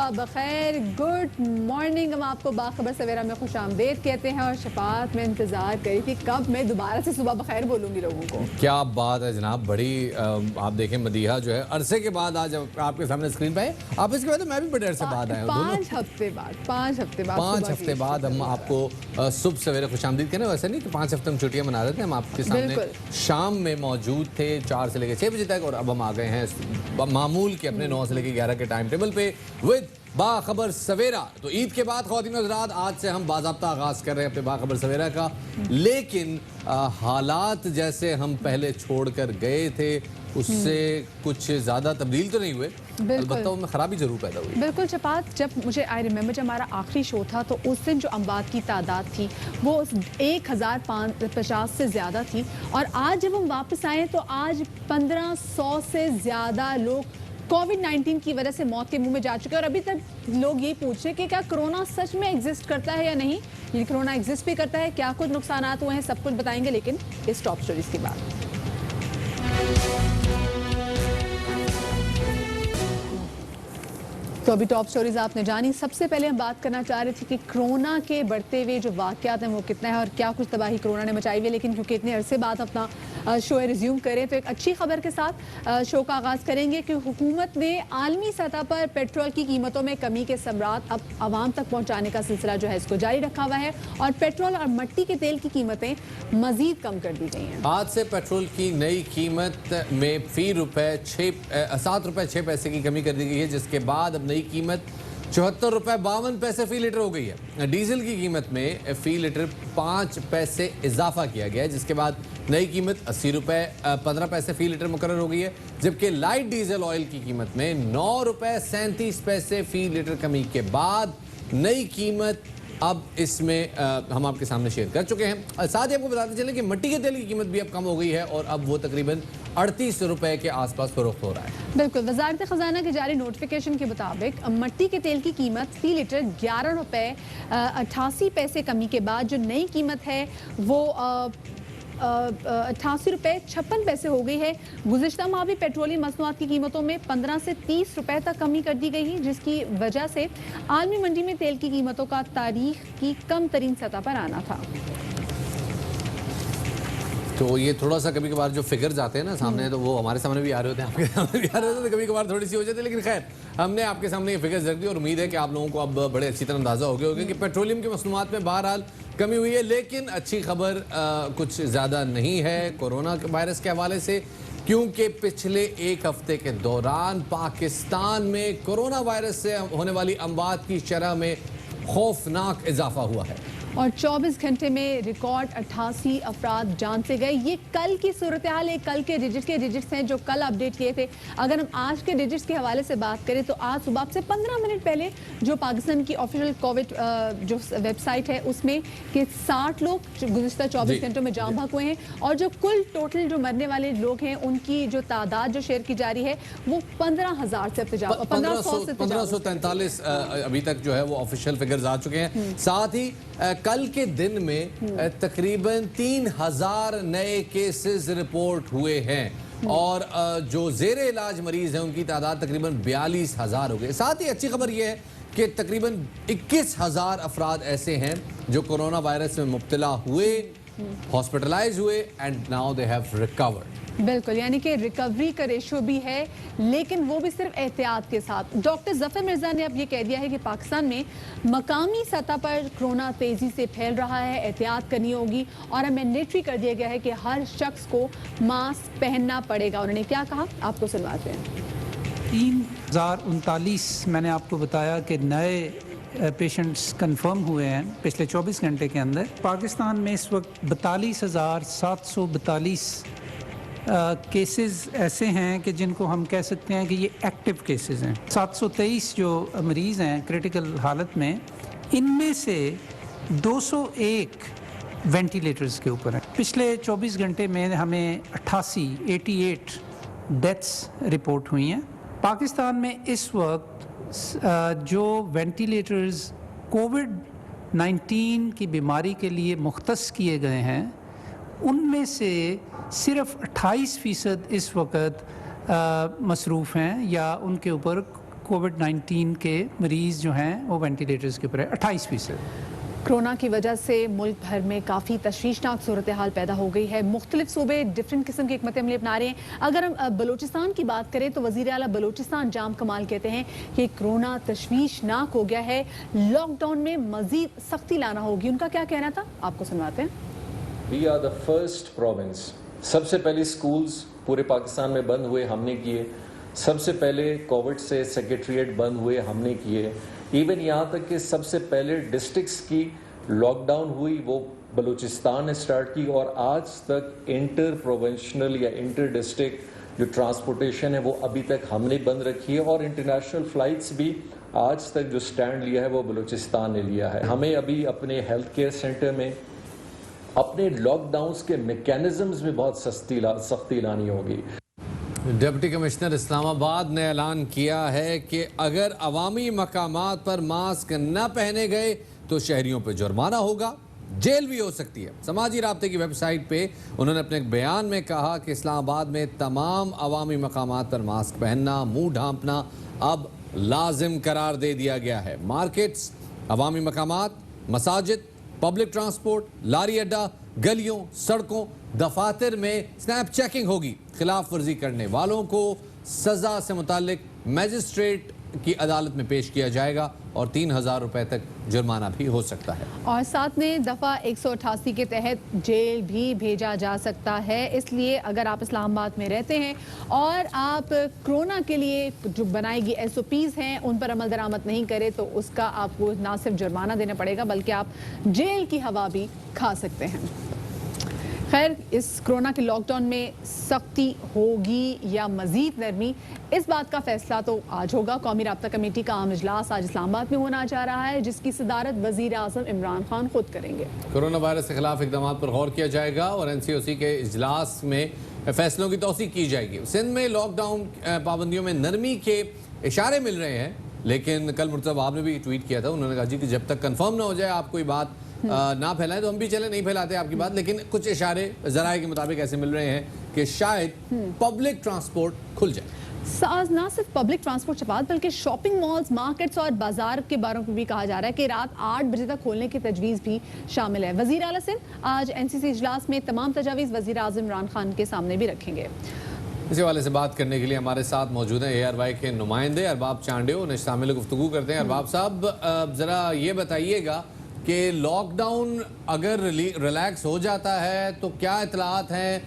सुबह बखैर, good morning. हम आपको बाखबर सवेरा में खुशामदीद कहते हैं और शफात में इंतज़ार करी थी कब मैं दोबारा से सुबह बखैर बोलूँगी लोगों को। क्या बात है जनाब, बड़ी आप देखें मदीहा जो है अरसे के बाद आज आपके सामने स्क्रीन पे है। आप इसके बाद मैं भी बड़े अरसे बाद आया हूँ, 5 हफ्ते बाद हम आपको सुबह सवेरे खुशामदीद कहने। वैसे नहीं कि 5 हफ्ते हम छुट्टियाँ मना रहे थे, हम आपके सामने शाम में मौजूद थे 4 से लेकर 6 बजे तक, और अब हम आ गए हैं मामूल के अपने 9 से लेकर 11 के टाइम टेबल पे विद बाखबर सवेरा। तो ईद के बाद ख्वातीन हज़रात आज से हम बाज़ाब्ता आगाज कर रहे हैं अपने बाखबर सवेरा का, लेकिन हालात जैसे हम पहले छोड़कर गए थे उससे कुछ ज़्यादा तब्दील तो नहीं हुए, अलबत्ता उनमें ख़राबी ज़रूर पैदा हुई। बिल्कुल शफात, जब मुझे आई रिमेंबर जब हमारा आखिरी शो था तो उस दिन जो अमवात की तादाद थी वो 1050 से ज़्यादा थी, और आज जब हम वापस आए तो आज 1500 से ज़्यादा लोग कोविड-19 की वजह से मौत के मुंह में जा चुके हैं। और अभी तक लोग ये पूछ रहे हैं कि क्या कोरोना सच में एग्जिस्ट करता है या नहीं। ये कोरोना एग्जिस्ट भी करता है, क्या कुछ नुकसानात हुए हैं, सब कुछ बताएंगे, लेकिन इस टॉप स्टोरीज के बाद। तो अभी टॉप स्टोरीज आपने जानी। सबसे पहले हम बात करना चाह रहे थे कि कोरोना के बढ़ते हुए जो वाक़यात हैं वो कितना है और क्या कुछ तबाही कोरोना ने मचाई हुई है। लेकिन क्योंकि इतने अरसे बाद अपना शो रिज्यूम करें तो एक अच्छी खबर के साथ शो का आगाज़ करेंगे कि हुकूमत ने आलमी सतह पर पेट्रोल की कीमतों में कमी के समरात अब आवाम तक पहुँचाने का सिलसिला जो है इसको जारी रखा हुआ है, और पेट्रोल और मिट्टी के तेल की कीमतें मज़ीद कम कर दी गई हैं। आज से पेट्रोल की नई कीमत में फी रुपये 7 रुपये 6 पैसे की कमी कर दी गई है, जिसके बाद अब नई कीमत 74 रुपये 52 पैसे फ़ी लीटर हो गई है। डीजल की कीमत में फ़ी लीटर 5 पैसे इजाफा किया गया है, जिसके बाद नई कीमत 80 रुपये 15 पैसे फ़ी लीटर मुकर्रर हो गई है, जबकि लाइट डीजल ऑयल की कीमत में 9 रुपये 37 पैसे फ़ी लीटर कमी के बाद नई कीमत अब इसमें हम आपके सामने शेयर कर चुके हैं। साथ ही आपको बताते चलें कि मिट्टी के तेल की कीमत भी अब कम हो गई है और अब वो तकरीबन 38 रुपए के आसपास फरोख्त हो रहा है। बिल्कुल, वज़ारत ख़ज़ाना के जारी नोटिफिकेशन के मुताबिक मिट्टी के तेल की कीमत फी लीटर 11 रुपये 88 पैसे कमी के बाद जो नई कीमत है वो 88 रुपये 56 पैसे हो गई है। गुज़िश्ता माह भी पेट्रोलियम मसनूआत की कीमतों में 15 से 30 रुपए तक कमी कर दी गई है, जिसकी वजह से आलमी मंडी में तेल की कीमतों का तारीख की कम तरीन सतह पर आना था। तो ये थोड़ा सा कभी कभार जो फिगर्स आते हैं ना सामने, तो वो हमारे सामने भी आ रहे होते हैं, आपके सामने भी आ रहे होते हैं, कभी कभार थोड़ी सी हो जाती है, लेकिन खैर हमने आपके सामने ये फिगर्स रख दी और उम्मीद है कि आप लोगों को अब बड़े अच्छी तरह अंदाज़ा हो गया होगा कि पेट्रोलियम की मसनूआत में बहरहाल कमी हुई है। लेकिन अच्छी खबर कुछ ज़्यादा नहीं है कोरोना वायरस के हवाले से, क्योंकि पिछले एक हफ्ते के दौरान पाकिस्तान में कोरोना वायरस से होने वाली अमवात की शरह में खौफनाक इजाफा हुआ है और 24 घंटे में रिकॉर्ड 88 अफराद जान से गए। ये कल की सूरत हाल है, कल के डिजिट्स हैं जो कल अपडेट किए थे। अगर हम आज के डिजिट्स के हवाले से बात करें तो आज सुबह से 15 मिनट पहले जो पाकिस्तान की ऑफिशियल कोविड जो वेबसाइट है उसमें कि 60 लोग गुज़िश्ता 24 घंटों में जान भाग हुए हैं, और जो कुल टोटल जो मरने वाले लोग हैं उनकी जो तादाद जो शेयर की जा रही है वो 15,000 से 1543 अभी तक जो है वो ऑफिशियल फिगर्स आ चुके हैं। साथ ही कल के दिन में तकरीबन 3000 नए केसेस रिपोर्ट हुए हैं और जो ज़ेरे इलाज मरीज हैं उनकी तादाद तकरीबन 42,000 हो गए। साथ ही अच्छी खबर यह है कि तकरीबन 21,000 अफराद ऐसे हैं जो कोरोना वायरस में मुब्तला हुए, हॉस्पिटलाइज हुए and now they have recovered. बिल्कुल, यानी कि रिकवरी का रेशो भी है, लेकिन वो भी सिर्फ एहतियात के साथ। डॉक्टर जफर मिर्जा ने अब ये कह दिया है कि पाकिस्तान में मकामी सतह पर कोरोना तेजी से फैल रहा है, एहतियात करनी होगी, और अब मैंडेटरी कर दिया गया है कि हर शख्स को मास्क पहनना पड़ेगा। उन्होंने क्या कहा, आपको सुनवाते हैं। 3039 मैंने आपको बताया कि नए पेशेंट्स कंफर्म हुए हैं पिछले 24 घंटे के अंदर। पाकिस्तान में इस वक्त 42,742 केसेस ऐसे हैं कि जिनको हम कह सकते हैं कि ये एक्टिव केसेस हैं। 723 जो मरीज़ हैं क्रिटिकल हालत में, इनमें से 201 वेंटिलेटर्स के ऊपर हैं। पिछले 24 घंटे में हमें 88 डेथ्स रिपोर्ट हुई हैं। पाकिस्तान में इस वक्त जो वेंटिलेटर्स कोविड-19 की बीमारी के लिए मुख्तस किए गए हैं उनमें से सिर्फ 28% इस वक्त मसरूफ़ हैं या उनके ऊपर कोविड-19 के मरीज़ जो हैं वो वेंटिलेटर्स के ऊपर है 28%। कोरोना की वजह से मुल्क भर में काफ़ी तशवीशनाक सूरत हाल पैदा हो गई है। मुख्तलिफ सूबे डिफरेंट किस्म के हिकमत अमली अपना रहे हैं। अगर हम बलूचिस्तान की बात करें तो वज़ीर आला बलूचिस्तान जाम कमाल कहते हैं कि कोरोना तशवीशनाक हो गया है, लॉकडाउन में मजीद सख्ती लाना होगी। उनका क्या कहना था, आपको सुनवाते हैं। We are the first province. सबसे पहले स्कूल्स पूरे पाकिस्तान में बंद हुए, हमने किए। सबसे पहले कोविड से सेक्रेटरीट बंद हुए, हमने किए। इवन यहाँ तक कि सबसे पहले डिस्ट्रिक्ट्स की लॉकडाउन हुई वो बलूचिस्तान ने स्टार्ट की, और आज तक इंटर प्रोविंशनल या इंटर डिस्ट्रिक्ट जो ट्रांसपोर्टेशन है वो अभी तक हमने बंद रखी है, और इंटरनेशनल फ़्लाइट्स भी आज तक जो स्टैंड लिया है वो बलूचिस्तान ने लिया है। हमें अभी अपने हेल्थ केयर सेंटर में अपने लॉकडाउन्स के मैकेनिज्म्स में बहुत सख्ती लानी होगी। डिप्टी कमिश्नर इस्लामाबाद ने ऐलान किया है कि अगर अवामी मकामात पर मास्क न पहने गए तो शहरियों पर जुर्माना होगा, जेल भी हो सकती है। समाजी राब्ते की वेबसाइट पे उन्होंने अपने एक बयान में कहा कि इस्लामाबाद में तमाम अवामी मकामात पर मास्क पहनना, मुंह ढांपना अब लाजिम करार दे दिया गया है। मार्केट्स, अवामी मकामात, मसाजिद, पब्लिक ट्रांसपोर्ट, लारी अड्डा, गलियों, सड़कों, दफातर में स्नैप चेकिंग होगी। खिलाफ वर्जी करने वालों को सजा से मुतालिक मजिस्ट्रेट की अदालत में पेश किया जाएगा और 3,000 रुपए तक जुर्माना भी हो सकता है। और साथ में दफ़ा 188 के तहत जेल भी भेजा जा सकता है। इसलिए अगर आप इस्लामाबाद में रहते हैं और आप कोरोना के लिए जो बनाएगी SOPs हैं उन पर अमल दरामद नहीं करें तो उसका आपको ना सिर्फ जुर्माना देना पड़ेगा बल्कि आप जेल की हवा भी खा सकते हैं। खैर, इस कोरोना के लॉकडाउन में सख्ती होगी या मजीद नरमी, इस बात का फैसला तो आज होगा। कौमी राब्ता कमेटी का आम इजलास आज इस्लामाबाद में होना जा रहा है, जिसकी सदारत वज़ीर आज़म इमरान खान खुद करेंगे। कोरोना वायरस के खिलाफ इक़दामात पर गौर किया जाएगा और NCOC के इजलास में फैसलों की तौसीक की जाएगी। सिंध में लॉकडाउन पाबंदियों में नरमी के इशारे मिल रहे हैं, लेकिन कल मुर्तज़ा वहाब ने भी ट्वीट किया था। उन्होंने कहा जी कि जब तक कंफर्म ना हो जाए आप कोई बात ना फैलाएं तो हम भी चले, नहीं फैलाते आपकी बात, लेकिन कुछ इशारे ज़राए के मुताबिक ऐसे मिल रहे हैं कि शायद पब्लिक ट्रांसपोर्ट खुल जाए। ना सिर्फ पब्लिक ट्रांसपोर्ट से बात बल्कि शॉपिंग मॉल्स, मार्केट्स और बाजार के बारों पर भी कहा जा रहा है कि रात 8 बजे तक खोलने की तजवीज़ भी शामिल है। वज़ीर आला सिंध आज NCC इजलास में तमाम तजावीज़ वज़ीर आज़म इमरान खान के सामने भी रखेंगे। इसी वाले से बात करने के लिए हमारे साथ मौजूद हैं ARY के नुमाइंदे अरबाब चांडियो, उन्हें शामिल गुफ्तगू करते हैं। अरबाब साहब, ज़रा ये बताइएगा कि लॉकडाउन अगर रिलैक्स हो जाता है तो क्या इतलात हैं,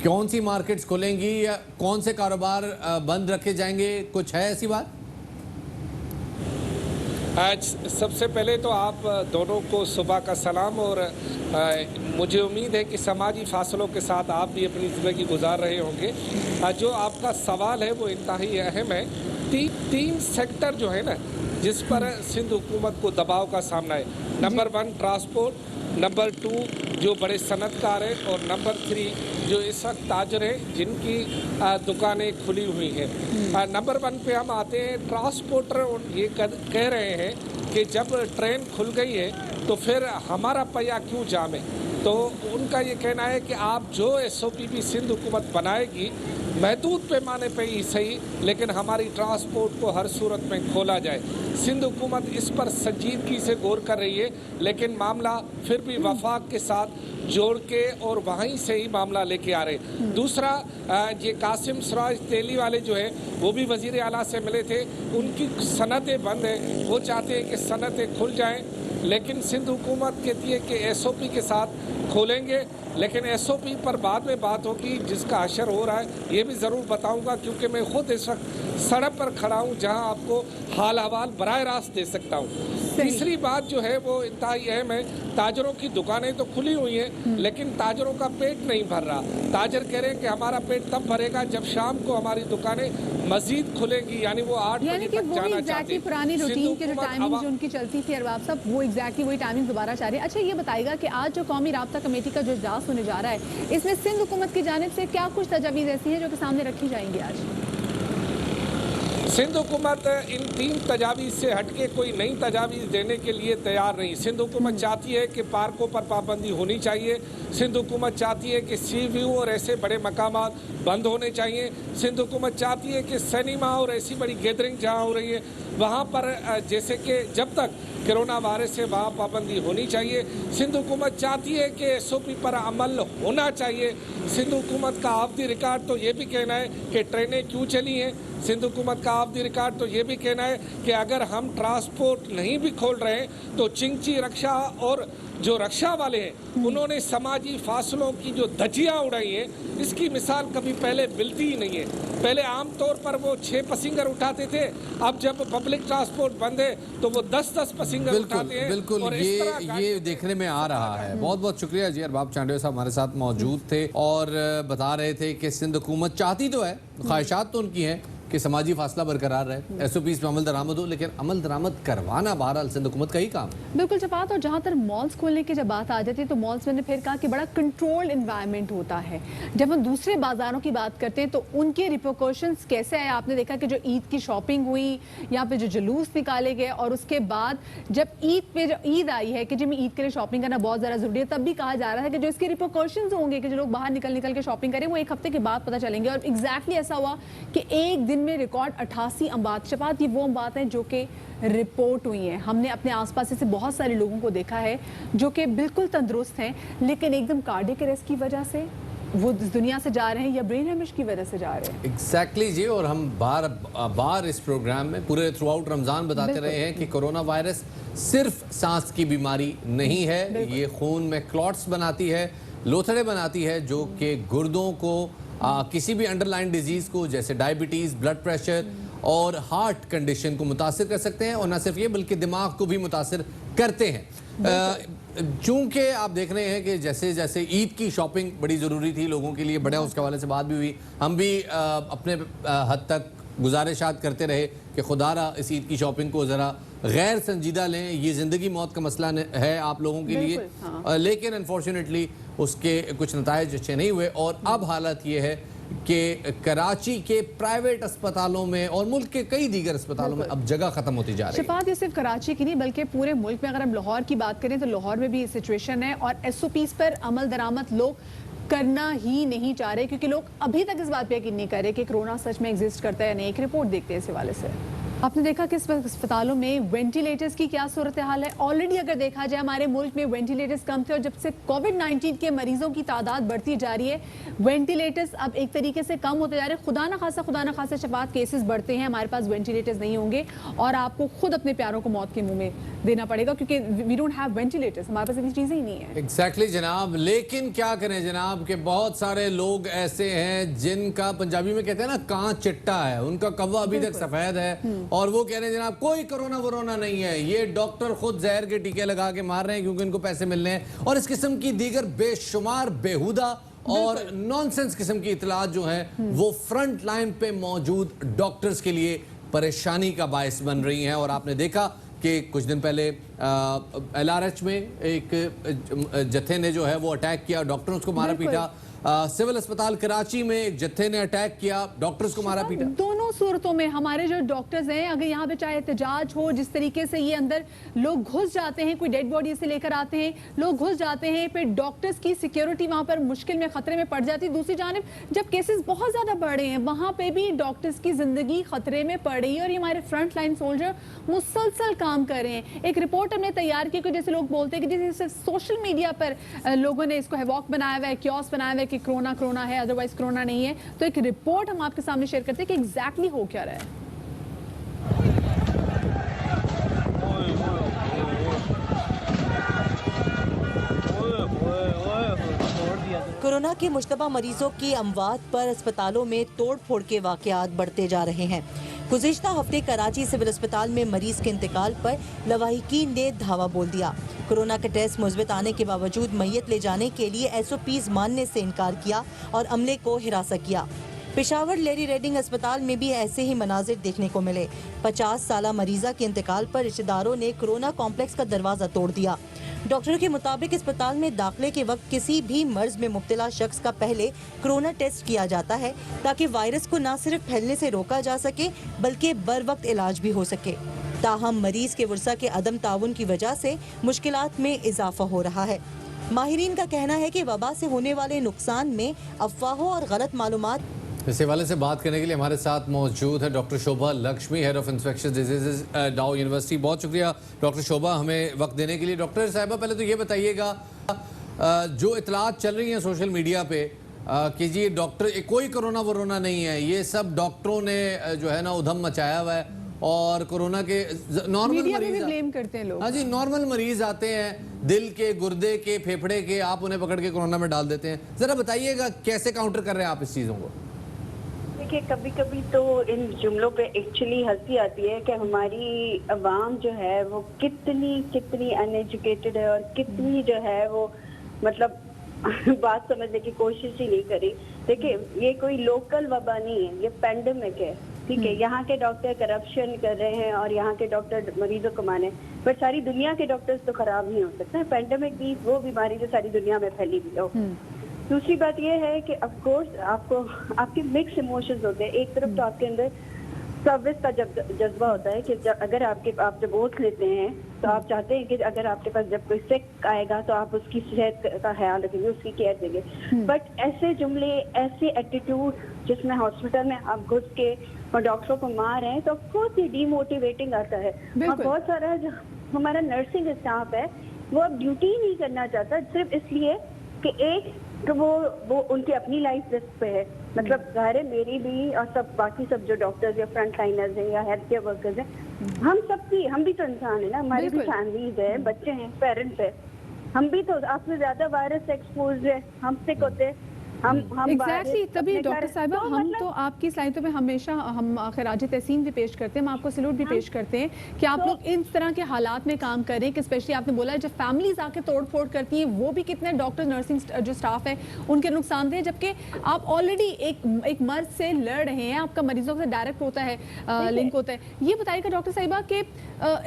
कौन सी मार्केट्स खुलेंगी या कौन से कारोबार बंद रखे जाएंगे, कुछ है ऐसी बात? आज सबसे पहले तो आप दोनों को सुबह का सलाम, और मुझे उम्मीद है कि समाजी फासलों के साथ आप भी अपनी ज़िंदगी गुजार रहे होंगे। जो आपका सवाल है वो इंतहाई अहम है। तीन सेक्टर जो है ना जिस पर सिंध हुकूमत को दबाव का सामना है, नंबर 1 ट्रांसपोर्ट, नंबर 2 जो बड़े सनतकार हैं, और नंबर 3 जो इस वक्त ताजर हैं जिनकी दुकानें खुली हुई हैं। नंबर 1 पे हम आते हैं। ट्रांसपोर्टर ये कह रहे हैं कि जब ट्रेन खुल गई है तो फिर हमारा पहिया क्यों जाम है। तो उनका ये कहना है कि आप जो SOP भी सिंध हुकूमत बनाएगी महदूद पैमाने पे ही सही, लेकिन हमारी ट्रांसपोर्ट को हर सूरत में खोला जाए। सिंध हुकूमत इस पर संजीदगी से गौर कर रही है, लेकिन मामला फिर भी वफाक के साथ जोड़ के और वहीं से ही मामला लेके आ रहे। दूसरा, ये कासिम सराज तेली वाले जो है वो भी वज़ीर आला से मिले थे, उनकी सनतें बंद है, वो चाहते हैं कि सनतें खुल जाएँ, लेकिन सिंध हुकूमत कहती है कि SOP के साथ खोलेंगे, लेकिन SOP पर बाद में बात होगी। जिसका असर हो रहा है ये भी ज़रूर बताऊंगा, क्योंकि मैं खुद इस वक्त सड़क पर खड़ा हूँ जहाँ आपको हाल अहवाल बराह रास्त दे सकता हूँ। तीसरी बात जो है वो इंतहाई अहम है। ताजरों की दुकानें तो खुली हुई हैं, लेकिन ताजरों का पेट नहीं भर रहा। ताजर कह रहे हैं कि हमारा पेट तब भरेगा जब शाम को हमारी दुकानें मजीद खुलेंगी, यानी वो 8 बजे तक जाना चाहते हैं। पुरानी रूटीन की जो टाइमिंग जो उनकी चलती थी अरबाब साहब, वो एग्जैक्टली वही टाइमिंग दोबारा चाह रहे हैं। अच्छा, ये बताइएगा कि आज जो कौमी राब्ता कमेटी का जो इजलास होने जा रहा है, इसमें सिंध हुकूमत की जानिब से क्या कुछ तजावीज़ ऐसी हैं जो कि सामने रखी जाएंगी आज? सिंध हुकूमत इन 3 तजावीज़ से हटके कोई नई तजावीज़ देने के लिए तैयार नहीं। सिंध हुकूमत चाहती है कि पार्कों पर पाबंदी होनी चाहिए। सिंध हुकूमत चाहती है कि सी व्यू और ऐसे बड़े मकामात बंद होने चाहिए। सिंध हुकूमत चाहती है कि सिनेमा और ऐसी बड़ी गैदरिंग जहाँ हो रही है वहाँ पर जैसे कि जब तक कोरोना वायरस से वहाँ पाबंदी होनी चाहिए। सिंध हुकूमत चाहती है कि SOP पर अमल होना चाहिए। सिंध हुकूमत का ऑफ द रिकॉर्ड तो ये भी कहना है कि ट्रेनें क्यों चली हैं। सिंध हुकूमत का ऑफ द रिकॉर्ड तो ये भी कहना है कि अगर हम ट्रांसपोर्ट नहीं भी खोल रहे हैं तो चिंची रक्षा और जो रक्षा वाले हैं उन्होंने समाजी फासलों की जो धज्जियाँ उड़ाई हैं इसकी मिसाल कभी पहले मिलती ही नहीं है। पहले आमतौर पर वो 6 पैसेंजर उठाते थे, अब जब पब्लिक ट्रांसपोर्ट बंद है तो वो 10-10 पैसेंजर उठाते हैं। बिल्कुल और इस तरह ये देखने में आ रहा है। बहुत बहुत शुक्रिया जी। अरबाब चांडिया साहब हमारे साथ मौजूद थे और बता रहे थे कि सिंध हुकूमत चाहती तो है, ख्वाहिशात तो उनकी हैं कि समाजी फासला बरकरार रहे, SOPs पे अमल दरामद हो, लेकिन अमल दरामद करवाना बहरहाल सिंध हुकूमत का ही काम है। बिल्कुल शफात। और जहाँ तक मॉल्स खोलने की जब बात आ जाती है तो मॉल्स में फिर कहा कि बड़ा कंट्रोल्ड इन्वायरमेंट होता है। जब हम दूसरे बाजारों की बात करते हैं तो उनके रिपोर्कशंस कैसे आए। आपने देखा कि जो ईद की शॉपिंग हुई, यहाँ पे जो जुलूस निकाले गए और उसके बाद जब ईद आई है कि जिनमें ईद के लिए शॉपिंग करना बहुत ज़्यादा ज़रूरी है, तब भी कहा जा रहा है कि जो इसके रिपोर्कशंस होंगे कि जो लोग बाहर निकल के शॉपिंग करें वो 1 हफ्ते के बाद पता चलेंगे। और एग्जैक्टली ऐसा हुआ कि एक दिन में रिकॉर्ड 88 अमवात। शफात, ये वो अमवात हैं जो कि रिपोर्ट हुई हैं। हमने अपने आसपास से बहुत सारे लोगों को देखा है जो कि बिल्कुल तंदुरुस्त हैं लेकिन एकदम कार्डियक अरेस्ट की वजह से वो इस दुनिया से जा रहे हैं या ब्रेन हेमरेज की वजह से जा रहे हैं। एग्जैक्टली जी। और हम बार इस प्रोग्राम में पूरे थ्रू आउट रमज़ान बताते रहे हैं कि कोरोना वायरस सिर्फ सांस की बीमारी नहीं है, ये खून में क्लॉट्स बनाती है, लोथड़े बनाती है जो कि गुर्दों को किसी भी अंडरलाइन डिजीज़ को जैसे डायबिटीज़, ब्लड प्रेशर और हार्ट कंडीशन को मुतासिर कर सकते हैं। और न सिर्फ ये बल्कि दिमाग को भी मुतासिर करते हैं। चूँकि आप देख रहे हैं कि जैसे जैसे ईद की शॉपिंग बड़ी ज़रूरी थी लोगों के लिए, बड़े उसके हवाले से बात भी हुई, हम भी अपने हद तक गुजारिशात करते रहे कि खुदारा इस ईद की शॉपिंग को ज़रा गैर संजीदा लें, ये ज़िंदगी मौत का मसला है आप लोगों के लिए। हाँ। लेकिन अनफॉर्चुनेटली उसके कुछ नताइज अच्छे नहीं हुए और अब हालत ये है कि कराची के प्राइवेट अस्पतालों में और मुल्क के कई दीगर अस्पतालों में अब जगह खत्म होती जा रही है। शफात, ये सिर्फ कराची की नहीं बल्कि पूरे मुल्क में अगर हम लाहौर की बात करें तो लाहौर में भी ये सिचुएशन है और SOPs पर अमल दरामद लोग करना ही नहीं चाह रहे क्योंकि लोग अभी तक इस बात पे यकीन नहीं कर रहे कि कोरोना सच में एग्जिस्ट करता है या नहीं। एक रिपोर्ट देखते हैं इस हवाले से। आपने देखा कि इस अस्पतालों में वेंटिलेटर्स की क्या सूरत हाल है। ऑलरेडी अगर देखा जाए हमारे मुल्क में वेंटिलेटर्स कम थे और जब से कोविड-19 के मरीजों की तादाद बढ़ती जा रही है वेंटिलेटर्स अब एक तरीके से कम होते जा रहे हैं। खुदा ना खासा शफात केसेस बढ़ते हैं, हमारे पास वेंटिलेटर्स नहीं होंगे और आपको खुद अपने प्यारों को मौत के मुंह में देना पड़ेगा क्योंकि वी डोंट हैव वेंटिलेटर्स, हमारे पास इतनी चीज़ें ही नहीं है। एग्जैक्टली जनाब। लेकिन क्या करें जनाब कि बहुत सारे लोग ऐसे हैं जिनका पंजाबी में कहते हैं ना कांच चिट्टा है, उनका कव्वा अभी तक सफ़ेद है और वो कह रहे हैं जनाब कोई कोरोना वोरोना नहीं है, ये डॉक्टर खुद जहर के टीके लगा के मार रहे हैं क्योंकि इनको पैसे मिलने हैं। और इस किस्म की दीगर बेशुमार बेहुदा और नॉनसेंस किस्म की इतलात जो हैं वो फ्रंट लाइन पे मौजूद डॉक्टर्स के लिए परेशानी का बायस बन रही हैं। और आपने देखा कि कुछ दिन पहले LRH में एक जत्थे ने जो है वो अटैक किया, डॉक्टर्स को मारा पीटा। सिविल अस्पताल कराची में एक जत्थे ने अटैक किया, डॉक्टर्स को मारा पीटा। दोनों सूरतों में हमारे जो डॉक्टर्स हैं अगर यहाँ पे चाहे एहतजाज हो, जिस तरीके से ये अंदर लोग घुस जाते हैं, कोई डेड बॉडी से लेकर आते हैं, लोग घुस जाते हैं, फिर डॉक्टर्स की सिक्योरिटी वहाँ पर मुश्किल में खतरे में पड़ जाती है। दूसरी जानिब जब केसेस बहुत ज़्यादा बढ़ रहे हैं वहाँ पे भी डॉक्टर्स की ज़िंदगी खतरे में पड़ रही है और ये हमारे फ्रंट लाइन सोल्जर मुसलसल काम कर रहे हैं। एक रिपोर्ट हमने तैयार की कि जैसे लोग बोलते हैं कि जैसे सोशल मीडिया पर लोगों ने इसको हैवॉक बनाया हुआ है, क्योस बनाया हुआ है कि कोरोना है अदरवाइज कोरोना नहीं है। तो एक रिपोर्ट हम आपके सामने शेयर करते हैं कि एग्जैक्टली हो क्या रहा है। कोरोना के मुश्तबा मरीजों की अमवात पर अस्पतालों में तोड़ फोड़ के वाकयात बढ़ते जा रहे हैं। गुज़िश्ता हफ्ते कराची सिविल अस्पताल में मरीज के इंतकाल पर लवाहिकीन ने धावा बोल दिया। कोरोना का टेस्ट मुस्बित आने के बावजूद मैयत ले जाने के लिए SOPs मानने से इनकार किया और अमले को हिरासा किया। पेशावर लेडी रेडिंग अस्पताल में भी ऐसे ही मनाजिर देखने को मिले। 50 साला मरीजा के इंतकाल पर रिश्तेदारों ने कोरोना कॉम्प्लेक्स का दरवाजा तोड़ दिया। डॉक्टरों के मुताबिक अस्पताल में दाखिले के वक्त किसी भी मर्ज में मुब्तला शख्स का पहले कोरोना टेस्ट किया जाता है ताकि वायरस को न सिर्फ फैलने से रोका जा सके बल्कि बर वक्त इलाज भी हो सके। ताहम मरीज के वर्षा के अदम ताउन की वजह से मुश्किलात में इजाफा हो रहा है। माहिरीन का कहना है कि वबा से होने वाले नुकसान में अफवाहों और गलत मालूमात। इस हवाले से बात करने के लिए हमारे साथ मौजूद है doctor Shobha Lakshmi, head of infectious diseases डाउ यूनिवर्सिटी। बहुत शुक्रिया डॉक्टर शोभा हमें वक्त देने के लिए। डॉक्टर साहिबा, पहले तो ये बताइएगा, जो इतलात चल रही हैं सोशल मीडिया पे कि जी डॉक्टर कोई कोरोना वरोना नहीं है, ये सब डॉक्टरों ने जो है ना उधम मचाया हुआ है और कोरोना के नॉर्मल मीडिया में भी मरीज ब्लेम करते हैं लोग। हाँ जी, नॉर्मल मरीज आते हैं दिल के, गुर्दे के, फेफड़े के, आप उन्हें पकड़ के कोरोना में डाल देते हैं। जरा बताइएगा कैसे काउंटर कर रहे हैं आप इस चीज़ों को? देखिए, कभी कभी तो इन जुमलों पे एक्चुअली हंसी आती है कि हमारी अवाम जो है वो कितनी अनएजुकेटेड है और कितनी जो है वो मतलब बात समझने की कोशिश ही नहीं करी। देखिए, ये कोई लोकल वबा नहीं है, ये पेंडेमिक है, ठीक है। यहाँ के डॉक्टर करप्शन कर रहे हैं और यहाँ के डॉक्टर मरीजों को माने, पर सारी दुनिया के डॉक्टर्स तो खराब नहीं हो सकते हैं। पेंडेमिक भी वो बीमारी जो सारी दुनिया में फैली हुई हो। दूसरी बात यह है कि ऑफ कोर्स आपके मिक्स इमोशंस होते हैं। एक तरफ तो आपके अंदर सर्विस का जज्बा होता है कि अगर आप जब वोट लेते हैं तो आप चाहते हैं कि अगर आपके पास जब कोई सिक आएगा तो आप उसकी सेहत का ख्याल रखेंगे, उसकी केयर देंगे। बट ऐसे जुमले, ऐसे एटीट्यूड जिसमें हॉस्पिटल में आप घुस के और डॉक्टरों को मार रहे हैं तो ऑफकोर्स ये डीमोटिवेटिंग आता है। और बहुत सारा जो हमारा नर्सिंग स्टाफ है वो अब ड्यूटी ही नहीं करना चाहता, सिर्फ इसलिए कि एक तो वो उनकी अपनी लाइफ रिस्क पे है। मतलब जाहिर है मेरी भी और सब बाकी सब जो डॉक्टर्स या फ्रंट लाइनर्स हैं या हेल्थ केयर वर्कर्स हैं, हम भी तो इंसान है ना, हमारी भी फैमिलीज है, बच्चे हैं, पेरेंट्स है। हम भी तो आपसे ज्यादा वायरस से एक्सपोज है, हम सिक होते हैं, हम एग्जैक्टली तभी डॉक्टर साहिबा हम तो आपकी स्लाइडों पे हमेशा हम खराज तहसीन भी पेश करते हैं, हम आपको सैल्यूट भी पेश करते हैं कि आप लोग इन तरह के हालात में काम कर रहे हैं कि स्पेशली आपने बोला है जब फैमिलीज आके तोड़ फोड़ करती हैं, वो भी कितने डॉक्टर नर्सिंग जो स्टाफ है उनके नुकसानदेह, जबकि आप ऑलरेडी एक मर्ज से लड़ रहे हैं, आपका मरीजों से डायरेक्ट होता है, लिंक होता है। ये बताइएगा डॉक्टर साहिबा कि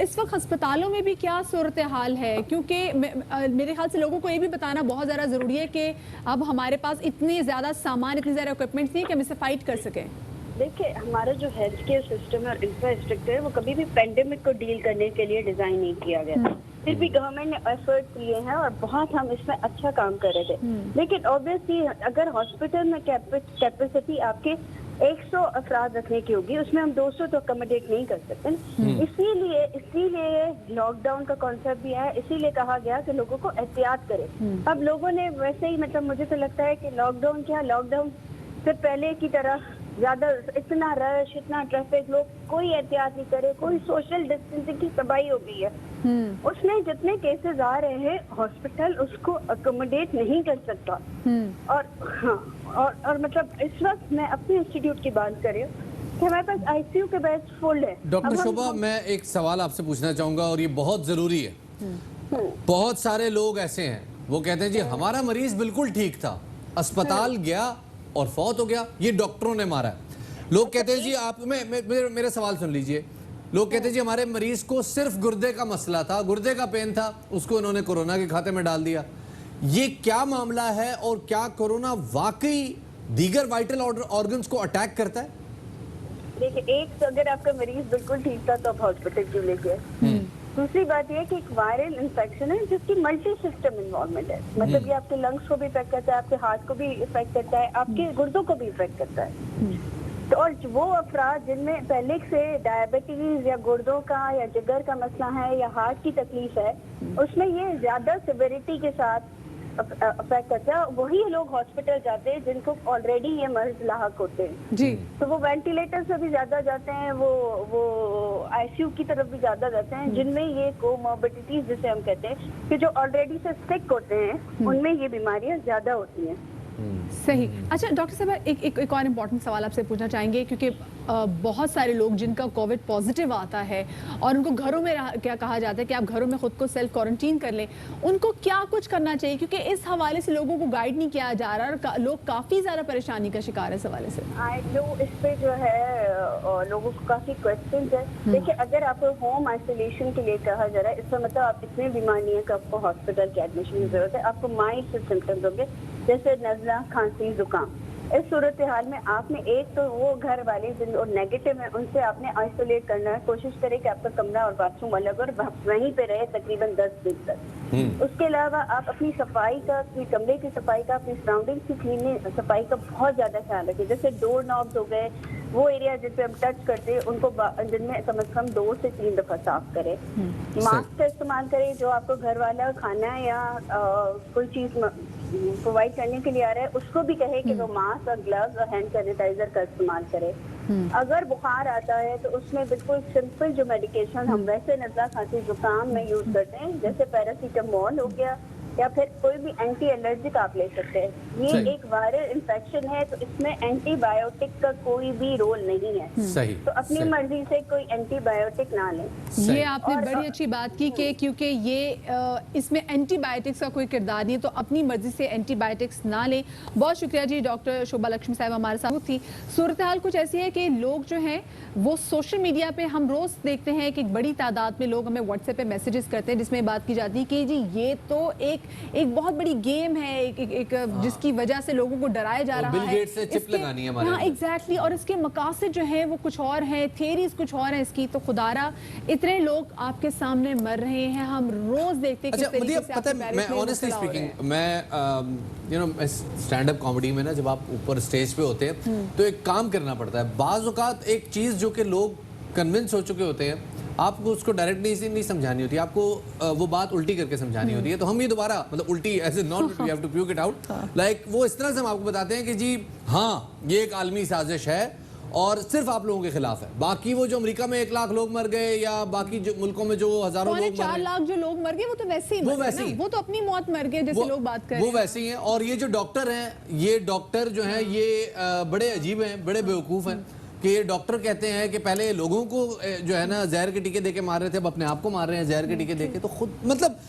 इस वक्त अस्पतालों में भी क्या सूरत हाल है, क्योंकि मेरे ख्याल से लोगों को ये भी बताना बहुत ज़्यादा ज़रूरी है कि अब हमारे पास इतने ज़्यादा सामान, इतने ज़्यादा इक्विपमेंट्स नहीं है कि हम इससे फाइट कर सकें। देखिए, हमारा जो हेल्थ केयर सिस्टम है और इंफ्रास्ट्रक्चर है वो कभी भी पेंडेमिक को डील करने के लिए डिजाइन नहीं किया गया था। फिर भी गवर्नमेंट ने एफर्ट किए हैं और बहुत हम इसमें अच्छा काम कर रहे थे। लेकिन ऑब्वियसली अगर हॉस्पिटल में कैपेसिटी आपके 100 अफराद रखने की होगी, उसमें हम 200 तो अकोमोडेट नहीं कर सकते। इसीलिए लॉकडाउन का कॉन्सेप्ट भी है, इसीलिए कहा गया कि लोगों को एहतियात करें। अब लोगों ने वैसे ही मतलब मुझे तो लगता है कि लॉकडाउन से पहले की तरह ज्यादा इतना रश, इतना ट्रैफिक, लोग कोई एहतियात नहीं करे, कोई सोशल डिस्टेंसिंग की तबाही हो गई है। उसमें जितने केसेस आ रहे हैं हॉस्पिटल उसको अकोमोडेट नहीं कर सकता। और मतलब इस वक्त मैं अपने इंस्टीट्यूट की बात कर रही हूँ कि हमारे पास आईसीयू के बेड फुल है। डॉक्टर शोभा, मैं एक सवाल आपसे पूछना चाहूंगा और ये बहुत जरूरी है। बहुत सारे लोग ऐसे हैं वो कहते हैं जी हमारा मरीज बिल्कुल ठीक था, अस्पताल गया और फौत हो गया, ये डॉक्टरों ने मारा है। लोग कहते हैं जी आप मेरा सवाल सुन लीजिए। लोग कहते हैं जी हमारे मरीज को सिर्फ गुर्दे का मसला था, गुर्दे का पेन था, उसको इन्होंने कोरोना के खाते में डाल दिया। ये क्या मामला है और क्या कोरोना वाकई दीगर वाइटल ऑर्गन्स को अटैक करता है? देखिए, एक तो अगर आपका मरीज बिल्कुल ठीक था तो आप हॉस्पिटल क्यों लेके आए? दूसरी बात यह कि एक वायरल इंफेक्शन है जिसकी मल्टी सिस्टम इन्वॉल्वमेंट है। मतलब ये आपके लंग्स को भी इफेक्ट करता है, आपके हार्ट को भी इफेक्ट करता है, आपके गुर्दों को भी इफेक्ट करता है। तो और वो अफराद जिनमें पहले से डायबिटीज या गुर्दों का या जिगर का मसला है या हार्ट की तकलीफ है, उसमें ये ज्यादा सिविरिटी के साथ अफेक्ट करता है। वही लोग हॉस्पिटल जाते हैं जिनको ऑलरेडी ये मर्ज लाहक होते हैं जी, तो वो वेंटिलेटर से भी ज्यादा जाते हैं, वो आईसीयू की तरफ भी ज्यादा जाते हैं, जिनमें ये कोमॉर्बिडिटीज जिसे हम कहते हैं कि जो ऑलरेडी से सिक होते हैं उनमें ये बीमारियां ज्यादा होती हैं। सही। अच्छा डॉक्टर साहब, एक और इम्पॉर्टेंट सवाल आपसे पूछना चाहेंगे, क्योंकि बहुत सारे लोग जिनका कोविड पॉजिटिव आता है और उनको घरों में क्या कहा जाता है कि आप घरों में खुद को सेल्फ क्वारंटीन कर लें, उनको क्या कुछ करना चाहिए? क्योंकि इस हवाले से लोगों को गाइड नहीं किया जा रहा और लोग काफ़ी ज़्यादा परेशानी का शिकार है इस हवाले से। इस पे जो है लोगों को काफी क्वेश्चन है। देखिए, अगर आपको होम आइसोलेशन के लिए कहा जा रहा है, इसका मतलब आप इतने बीमार नहीं है कि आपको हॉस्पिटल के एडमिशन की जरूरत है। आपको माइल्ड से सिम्टम्स होंगे, जैसे नजला, खांसी, जुकाम। इस सूरत हाल में आपने एक तो वो घर वाले जिन नेगेटिव है उनसे आपने आइसोलेट करना है। कोशिश करें कि आपका कमरा और बाथरूम अलग और वहीं पे रहे तकरीबन 10 दिन तक। उसके अलावा आप अपनी सफाई का, अपनी कमरे की सफाई का, अपनी सराउंडिंग की क्लीनिंग सफाई का बहुत ज्यादा ख्याल रखें। जैसे डोर नॉब्स हो गए, वो एरिया जिस पे हम टच करते हैं उनको दिन में कम से कम 2 से 3 दफा साफ करें। मास्क का इस्तेमाल करें। जो आपको घर वाला खाना या कोई चीज प्रोवाइड करने के लिए आ रहा है उसको भी कहे कि वो मास्क और ग्लव्स और हैंड सैनिटाइजर का इस्तेमाल करे। अगर बुखार आता है तो उसमें बिल्कुल सिंपल जो मेडिकेशन हम वैसे नज़ला, खांसी, जुकाम में यूज करते हैं, जैसे पैरासीटामोल हो गया या फिर कोई भी एंटी एलर्जिक आप ले सकते हैं। ये एक वायरल इन्फेक्शन है तो इसमें एंटीबायोटिक का कोई भी रोल नहीं है। सही। तो अपनी मर्जी से कोई एंटीबायोटिक ना लें। ये आपने बड़ी अच्छी बात की कि क्योंकि ये इसमें एंटीबायोटिक्स का कोई किरदार नहीं है, तो अपनी मर्जी से एंटीबायोटिक्स ना लें। बहुत शुक्रिया जी, डॉक्टर शोभा लक्ष्मी साहब हमारे साथ थी। सूरत हाल कुछ ऐसी है कि लोग जो हैं वो सोशल मीडिया पे हम रोज देखते हैं कि एक बड़ी तादाद में लोग हमें व्हाट्सएप पे मैसेजेस करते हैं जिसमें बात की जाती है कि जी ये तो एक बहुत बड़ी गेम है, एक जिसकी वजह से लोगों को डराया जा रहा है। बिल गेट्स से चिप लगानी है हमारे। हाँ एग्जैक्टली, और इसके मकासद जो है वो कुछ और हैं, थेरीज कुछ और हैं इसकी। तो खुदारा इतने लोग आपके सामने मर रहे हैं, हम रोज देखते हैं। अच्छा मुझे पता है, मैं ऑनेस्टली स्पीकिंग, मैं स्टैंड अप कॉमेडी में ना जब आप ऊपर स्टेज पे होते हैं तो एक काम करना पड़ता है। बाज़ औक़ात एक चीज़ जो कि लोग कन्विंस हो चुके होते हैं, आपको उसको डायरेक्ट नहीं समझानी होती, आपको वो बात उल्टी करके समझानी होती है। तो हम ये दोबारा मतलब उल्टी as a not we have to puke it out, like वो इस तरह से हम आपको बताते हैं कि जी हाँ ये एक आलमी साजिश है और सिर्फ आप लोगों के खिलाफ है। बाकी वो जो अमेरिका में 1 लाख लोग मर गए या बाकी जो मुल्कों में जो हजारों लोग 4 लाख जो लोग मर गए वो तो वैसे ही वो तो अपनी मौत मर गए जैसे लोग बात कर रहे हैं, वो वैसे ही हैं। और ये जो डॉक्टर हैं, ये डॉक्टर जो हैं ये बड़े अजीब हैं, बड़े बेवकूफ़ हैं कि ये डॉक्टर कहते हैं कि पहले लोगों को जो है ना जहर के टीके देके मार रहे थे, अब अपने आप को मार रहे हैं जहर के टीके देके। तो खुद मतलब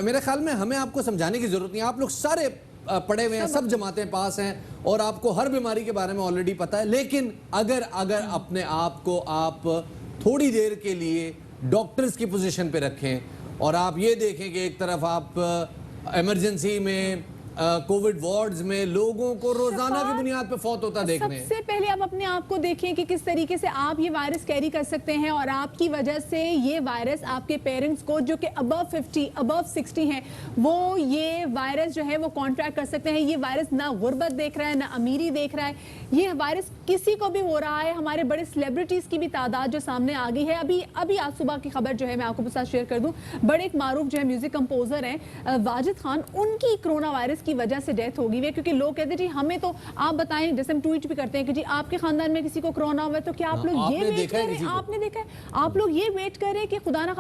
मेरे ख्याल में हमें आपको समझाने की जरूरत नहीं है, आप लोग सारे पढ़े हुए हैं, सब जमातें पास हैं और आपको हर बीमारी के बारे में ऑलरेडी पता है। लेकिन अगर अपने आप को आप थोड़ी देर के लिए डॉक्टर्स की पोजीशन पे रखें और आप ये देखें कि एक तरफ आप इमरजेंसी में कोविड वार्ड्स में लोगों को रोजाना की बुनियाद पे फौत होता देख रहे हैं। सबसे पहले आप अपने आप को देखें कि किस तरीके से आप ये वायरस कैरी कर सकते हैं और आपकी वजह से ये वायरस आपके पेरेंट्स को जो कि अबव 50 अबव 60 हैं वो ये वायरस जो है वो कॉन्ट्रैक्ट कर सकते हैं। ये वायरस ना गुर्बत देख रहा है ना अमीरी देख रहा है, ये वायरस किसी को भी हो रहा है। हमारे बड़े सेलिब्रिटीज की भी तादाद जो सामने आ गई है। अभी आज सुबह की खबर जो है मैं आपको साथ शेयर कर दूं, बड़े एक मारूफ जो है म्यूजिक कंपोजर हैं वाजिद खान, उनकी कोरोना वायरस की वजह से डेथ हो गई है। क्योंकि लोग कहते हैं जी हमें तो आप बताएं, जैसे हम ट्वीट भी करते हैं कि जी आपके खानदान में किसी को कोरोना हुआ है तो क्या आप लोग ये वेट कर रहे हैं, आपने देखा है, आप लोग ये वेट कर रहे हैं कि खुदा ना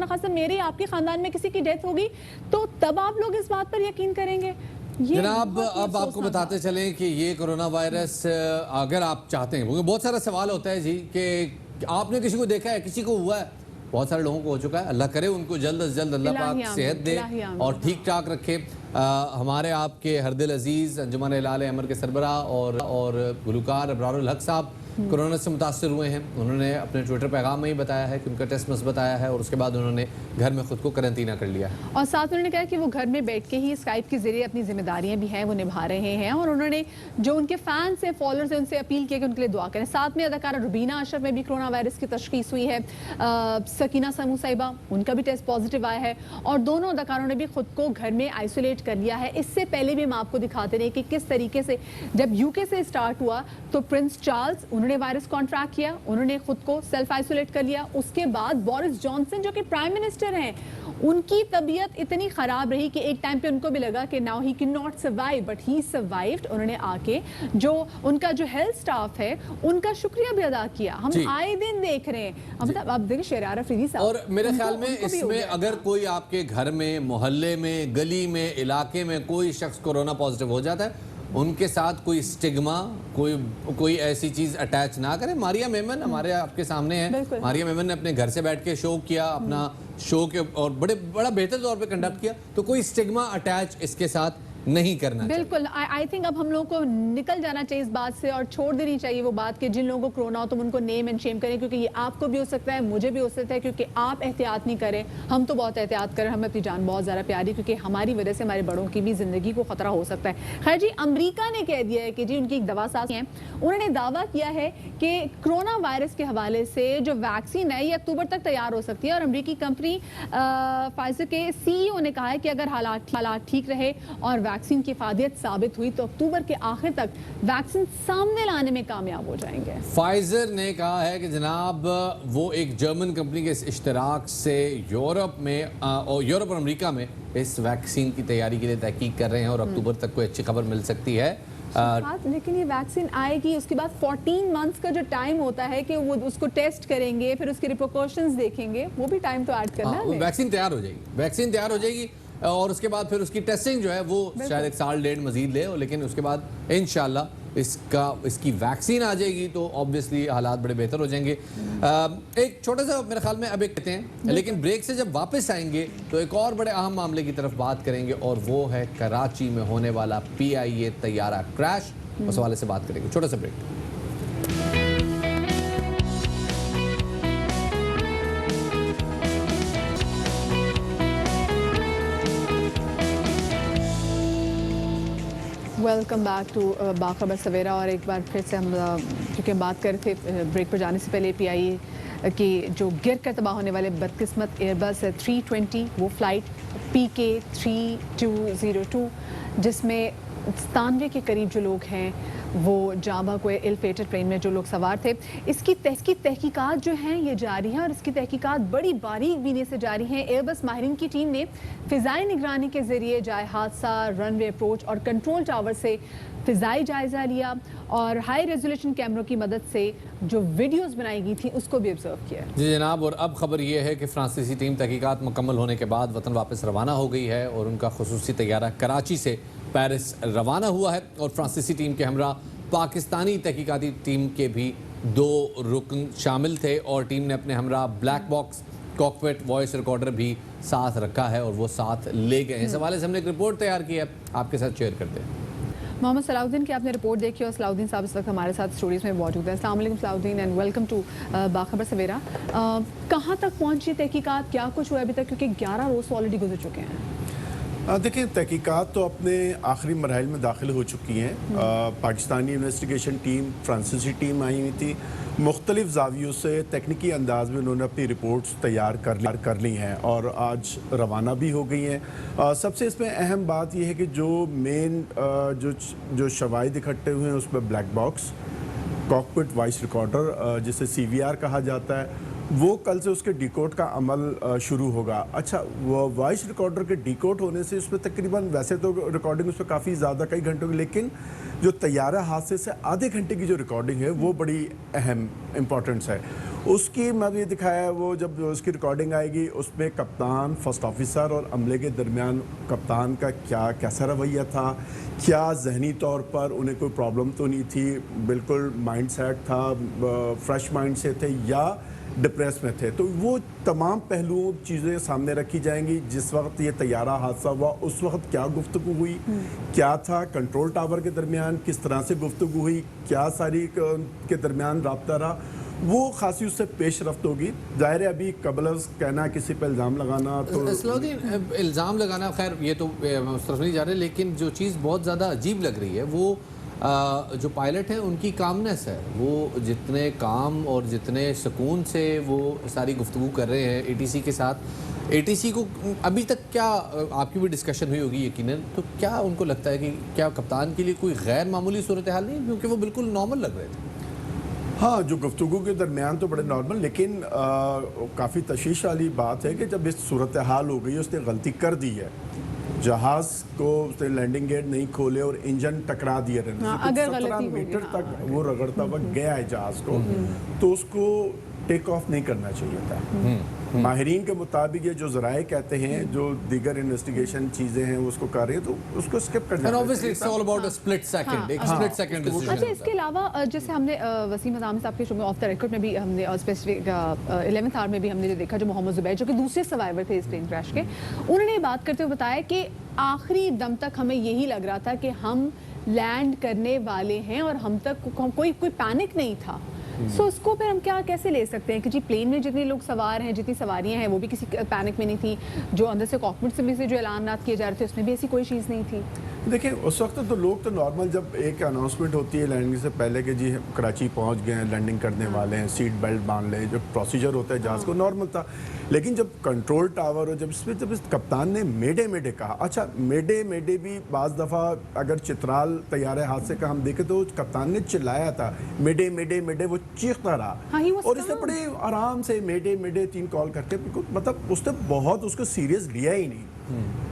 खासा मेरे आपके खानदान में किसी की डेथ होगी तो तब आप लोग इस बात पर यकीन करेंगे। जनाब अब आपको बताते चलें कि ये कोरोना वायरस अगर आप चाहते हैं, क्योंकि बहुत सारा सवाल होता है जी कि आपने किसी को देखा है, किसी को हुआ है, बहुत सारे लोगों को हो चुका है। अल्लाह करे उनको जल्द से जल्द अल्लाह पाक सेहत दे और ठीक ठाक रखे। हमारे आपके हरदिल अजीज़ अंजुमन हिलाल अमर के सरबराह और गुलकार अबरारुल हक साहब कोरोना से मुतासर हुए हैं। उन्होंने अपने ट्विटर पैगाम में ही बताया है कि उनका टेस्ट मस्बत आया है और उसके बाद उन्होंने घर में खुद को करंटीना कर लिया है। और साथ उन्होंने कहा कि वो घर में बैठ के ही स्काइप के जरिए अपनी जिम्मेदारियां भी हैं वो निभा रहे हैं और उन्होंने जो उनके फैंस हैं, फॉलोअर्स हैं, उनसे अपील की कि उनके लिए दुआ करें। साथ में अदाकारा रुबीना अशरफ में भी कोरोना वायरस की तशखीस हुई है। सकीना समू साहिबा, उनका भी टेस्ट पॉजिटिव आया है और दोनों अदाकारों ने भी खुद को घर में आइसोलेट कर लिया है। इससे पहले भी हम आपको दिखाते रहे कि किस तरीके से जब यूके से स्टार्ट हुआ तो प्रिंस चार्ल्स उन्होंने वायरस कॉन्ट्रैक्ट किया, उन्होंने खुद को सेल्फ आइसोलेट कर लिया। उसके बाद बोरिस जॉनसन जो कि प्राइम मिनिस्टर हैं, उनकी तबीयत इतनी खराब रही कि एक टाइम पे उनको भी लगा कि now he can not survive but he survived. उन्होंने आके जो उनका जो हेल्थ स्टाफ है उनका शुक्रिया भी अदा किया। हम आए दिन देख रहे हैं, मतलब आप देखिए शेरार अफरीदी साहब। और मेरे ख्याल में इसमें अगर कोई आपके घर में, मोहल्ले में, गली में, इलाके में कोई शख्स कोरोना पॉजिटिव हो जाता है, उनके साथ कोई स्टिग्मा, कोई ऐसी चीज अटैच ना करें। मारिया मेमन हमारे आपके सामने है। मारिया मेमन ने अपने घर से बैठ के शो किया, अपना शो के और बड़ा बेहतर तौर पे कंडक्ट किया, तो कोई स्टिग्मा अटैच इसके साथ नहीं करना बिल्कुल। आई थिंक अब हम लोगों को निकल जाना चाहिए इस बात से और छोड़ देनी चाहिए वो बात कि जिन लोगों को कोरोना हो तुम उनको नेम एंड शेम करें, क्योंकि ये आपको भी हो सकता है, मुझे भी हो सकता है, क्योंकि आप एहतियात नहीं करें। हम तो बहुत एहतियात करें, हमें अपनी जान बहुत ज़्यादा प्यारी, क्योंकि हमारी वजह से हमारे बड़ों की भी ज़िंदगी को ख़तरा हो सकता है। खैर जी, अमरीका ने कह दिया है कि जी उनकी एक दवा साज है, उन्होंने दावा किया है कि कोरोना वायरस के हवाले से जो वैक्सीन है ये अक्टूबर तक तैयार हो सकती है। और अमरीकी कंपनी फाइजर के CEO ने कहा है कि अगर हालात ठीक रहे और वैक्सीन की इफादियत साबित हुई तो अक्टूबर के आखिर तक वैक्सीन सामने लाने में कामयाब हो जाएंगे। फाइजर ने कहा है कि जनाब वो एक जर्मन कंपनी के इश्तराक से यूरोप और अमेरिका में इस वैक्सीन की तैयारी के लिए तहकीक कर रहे हैं और अक्टूबर तक कोई अच्छी खबर मिल सकती है। लेकिन ये वैक्सीन आएगी, उसके बाद 14 मंथ्स का जो टाइम होता है कि वो उसको टेस्ट करेंगे, फिर उसके रिप्रिकॉशंस देखेंगे, वो भी टाइम तो ऐड करना है। वैक्सीन तैयार हो जाएगी और उसके बाद फिर उसकी टेस्टिंग जो है वो शायद 1 साल डेढ़ मजीद ले, लेकिन उसके बाद इंशाल्लाह इसकी वैक्सीन आ जाएगी तो ऑब्वियसली हालात बड़े बेहतर हो जाएंगे। एक छोटा सा मेरे ख्याल में अब एक कहते हैं, लेकिन ब्रेक से जब वापस आएंगे तो एक और बड़े अहम मामले की तरफ बात करेंगे और वो है कराची में होने वाला PIA तैयारा क्रैश। उस हवाले से बात करेंगे। छोटा सा ब्रेक। वेलकम बैक टू बाखबर सवेरा। और एक बार फिर से हम क्योंकि हम बात कर रहे थे ब्रेक पर जाने से पहले PIA की जो गिर कर तबाह होने वाले बदकिस्मत एयरबस 320 वो फ्लाइट PK 3202 जिसमें 97 के करीब जो लोग हैं वो जामा को इल फेटेड प्लेन में जो लोग सवार थे, इसकी तहकीकात जो हैं ये जारी हैं और इसकी तहकीकात बड़ी बारीक बीनी से जारी हैं। एयरबस माहिरीन की टीम ने फ़िज़ाई निगरानी के ज़रिए जाए हादसा, रनवे अप्रोच और कंट्रोल टावर से फ़िज़ाई जायज़ा लिया और हाई रेजोल्यूशन कैमरों की मदद से जो वीडियोस बनाई गई थी उसको भी ऑब्जर्व किया। जी जनाब, और अब खबर ये है कि फ्रांसीसी टीम तहकीकात मुकम्मल होने के बाद वतन वापस रवाना हो गई है और उनका खुसूसी तैयारा कराची से पेरिस रवाना हुआ है और फ्रांसीसी टीम के हमरा पाकिस्तानी तहकीकाती टीम के भी 2 रुकन शामिल थे और टीम ने अपने हमरा black box cockpit voice recorder भी साथ रखा है और वो साथ ले गए हैं। इस हवाले से हमने एक रिपोर्ट तैयार की है, आपके साथ शेयर करते हैं। मोहम्मद सलाउद्दीन की आपने रिपोर्ट देखी और सलाउद्दीन साहब इस वक्त हमारे साथ स्टूडियोज़ में मौजूद हैं। अस्सलाम वालेकुम सलाउद्दीन एंड वेलकम टू बाखबर सवेरा। कहाँ तक पहुँची तहकीकात, क्या कुछ हुआ अभी तक, क्योंकि 11 रोज़ ऑलरेडी गुजर चुके हैं? देखिए, तहकीकात तो अपने आखिरी मरहल में दाखिल हो चुकी हैं। पाकिस्तानी इन्वेस्टिगेशन टीम, फ्रांसीसी टीम आई हुई थी, मुख्तलिफ जावियों से तकनीकी अंदाज में उन्होंने अपनी रिपोर्ट्स तैयार कर ली हैं और आज रवाना भी हो गई हैं। सबसे इसमें अहम बात यह है कि जो मेन जो शवाहिद इकट्ठे हुए हैं उसमें black box cockpit voice recorder जिसे CVR कहा जाता है, वो कल से उसके डिकोड का अमल शुरू होगा। अच्छा, वो वॉइस रिकॉर्डर के डिकोड होने से उसमें तकरीबन, वैसे तो रिकॉर्डिंग उसमें काफ़ी ज़्यादा कई घंटों की, लेकिन जो तैयारा हादसे से आधे घंटे की जो रिकॉर्डिंग है वो बड़ी अहम इम्पॉर्टेंस है। उसकी मैं ये दिखाया, वो जब उसकी रिकॉर्डिंग आएगी उसमें कप्तान, फर्स्ट ऑफिसर और अमले के दरमियान कप्तान का कैसा रवैया था, क्या जहनी तौर पर उन्हें कोई प्रॉब्लम तो नहीं थी, बिल्कुल माइंड सेट था, फ्रेश माइंड से थे या डिप्रेस में थे, तो वो तमाम पहलुओं चीज़ें सामने रखी जाएंगी। जिस वक्त ये तैयारा हादसा हुआ उस वक्त क्या गुफ्तगू हुई, क्या था कंट्रोल टावर के दरमियान, किस तरह से गुफ्तगू हुई, क्या सारी के दरमियान रब्ता रहा, वो खासी उससे पेश रफ्त होगी। जाहिर है अभी कबल कहना, किसी पर इल्ज़ाम लगाना, तो इल्ज़ाम लगाना खैर ये तो उस तरफ नहीं जा रहे, लेकिन जो चीज़ बहुत ज़्यादा अजीब लग रही है वो जो पायलट हैं उनकी कामनेस है। वो जितने काम और जितने सुकून से वो सारी गुफ्तगू कर रहे हैं ATC के साथ। ATC को अभी तक क्या, आपकी भी डिस्कशन हुई होगी यकीनन, तो क्या उनको लगता है कि क्या कप्तान के लिए कोई गैर मामूली सूरत हाल नहीं, क्योंकि वो बिल्कुल नॉर्मल लग रहे थे? हाँ, जो गुफ्तगू के दरमियान तो बड़े नॉर्मल, लेकिन काफ़ी तशवीश वाली बात है कि जब इस सूरत हाल हो गई, उसने गलती कर दी है, जहाज़ को उसने लैंडिंग गेट नहीं खोले और इंजन टकरा दिए, 17 मीटर तक वो रगड़ता हुआ गया है जहाज़ को, तो उसको टेक ऑफ नहीं करना चाहिए था। माहिरीन के मुताबिक ये जो ज़राए कहते हैं, जो दीगर इन्वेस्टिगेशन चीज़ें हैं वो उसको कर रहे हैं, तो उसको स्किप कर And जाना obviously it's all about a split second, एक split second decision अच्छा, होता इसके है। अलावा जैसे हमने वसीम अज़ाम साहब के शो में ऑफ द रिकॉर्ड में भी हमने स्पेसिफिक 11th आवर में भी हमने जो देखा, जो मोहम्मद जुबैर जो कि दूसरे सर्वाइवर थे इस प्लेन क्रैश के, उन्होंने ये बात करते हुए बताया कि आखिरी दम तक हमें यही लग रहा था कि हम लैंड करने वाले हैं और हम तक कोई पैनिक नहीं था। सो उसको फिर हम कैसे ले सकते हैं कि जी प्लेन में जितने लोग सवार हैं, जितनी सवारियां हैं, वो भी किसी पैनिक में नहीं थी। जो अंदर से कॉकपिट से भी से जो ऐलानात किए जा रहे थे उसमें भी ऐसी कोई चीज़ नहीं थी। देखिए उस वक्त तो लोग तो नॉर्मल, जब एक अनाउंसमेंट होती है लैंडिंग से पहले कि जी कराची पहुंच गए हैं, लैंडिंग करने वाले हैं, सीट बेल्ट बांध लें, जो प्रोसीजर होता है जहाज़ को, नॉर्मल था। लेकिन जब कंट्रोल टावर और जब इस कप्तान ने मेडे मेडे कहा, अच्छा मेडे मेडे भी बाज़ दफ़ा अगर चित्राल तैयारे हादसे का हम देखें तो कप्तान ने चिल्लाया था मेडे मेडे मेडे, वो चीखता रहा। और इसने बड़े आराम से मेडे मेडे 3 कॉल करके, मतलब उसने बहुत उसको सीरियस लिया ही नहीं।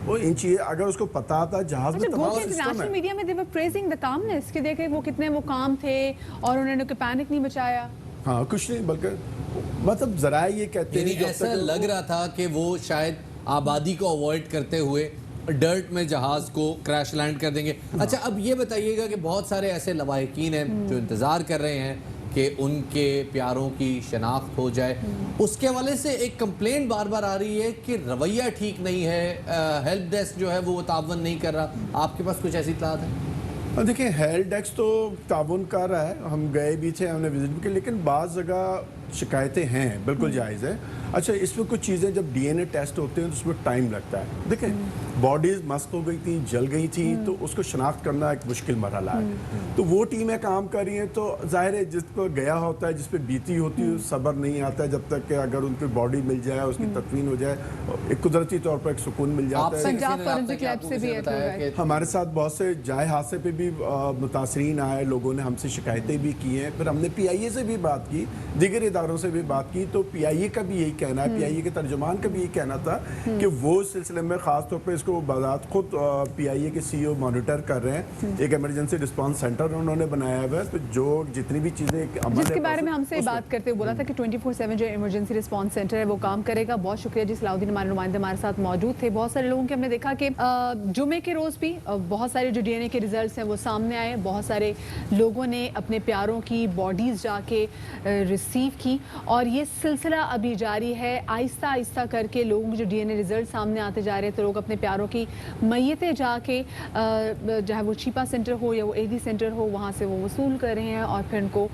वो इन चीज़ें अगर उसको पता था जहाज में तमाम सिस्टम इंटरनेशनल है। मीडिया में दे वर प्रेजिंग द कामनेस कि देखे वो कितने वो काम थे और उन्होंने कोई पैनिक नहीं मचाया। हाँ कुछ नहीं, बल्कि मतलब जरा ये कहते यानी हैं जब ऐसा तक लग रहा था कि वो शायद आबादी को अवॉइड करते हुए डर्ट में जहाज को क्रैश लैंड कर देंगे। अच्छा, अब ये बताइएगा कि बहुत सारे ऐसे लवाहिकीन हैं जो इंतज़ार कर रहे हैं कि उनके प्यारों की शनाख्त हो जाए। उसके हवाले से एक कंप्लेंट बार बार आ रही है कि रवैया ठीक नहीं है, हेल्प डेस्क जो है वो तावन नहीं कर रहा। आपके पास कुछ ऐसी इत्तलात है? देखिए हेल्प डेस्क तो ताउन कर रहा है, हम गए भी थे, हमने विजिट भी किया, लेकिन बाज़ जगह शिकायतें हैं, बिल्कुल जायज़ है। अच्छा, इसमें कुछ चीज़ें जब डीएनए टेस्ट होते हैं तो उसमें टाइम लगता है। देखिए बॉडीज़ मस्त हो गई थी, जल गई थी, तो उसको शनाख्त करना एक मुश्किल मरहला है। तो वो टीमें काम कर रही हैं, तो जाहिर है जिसको गया होता है, जिस पे बीती होती है, सब्र नहीं आता है जब तक कि अगर उनकी बॉडी मिल जाए, उसकी तदफीन हो जाए, एक कुदरती तौर पर एक सुकून मिल जाता है। पंजाब फॉरेंसिक लैब से भी हमारे साथ बहुत से जाए हादसे पे भी मुतासरीन आए, लोगों ने हमसे शिकायतें भी की हैं। फिर हमने PIA से भी बात की, दीगर इदारों से भी बात की, तो PIA का भी यही कहना है, PIA के तर्जुमान का भी यही कहना था कि वो इस सिलसिले में ख़ास तौर पर इसको बाज़ात खुद PIA के CEO मॉनिटर कर रहे हैं। एक इमरजेंसी रिस्पांस सेंटर उन्होंने बनाया हुआ है, तो जो जितनी भी चीज़ें जिसके बारे में हमसे बात करते हुए बोला था कि 24/7 जो इमरजेंसी रिस्पांस सेंटर है वो काम करेगा। बहुत शुक्रिया जी, सलाउद्दीन हमारे नुमाइंदे हमारे साथ मौजूद थे। बहुत सारे लोगों के हमने देखा कि जुमे के रोज़ भी बहुत सारे जो DNA के रिजल्ट्स हैं वो सामने आए। बहुत सारे लोगों ने अपने प्यारों की बॉडीज़ जाके रिसीव की और ये सिलसिला अभी जारी है। आहिस्ता आहिस्ता करके लोगों के जो DNA रिजल्ट सामने आते जा रहे हैं, तो लोग अपने प्यारों की मैयतें जाके चाहे वो छिपा सेंटर हो या वो AD सेंटर हो, वहाँ से वो वसूल कर रहे हैं और फिर उनको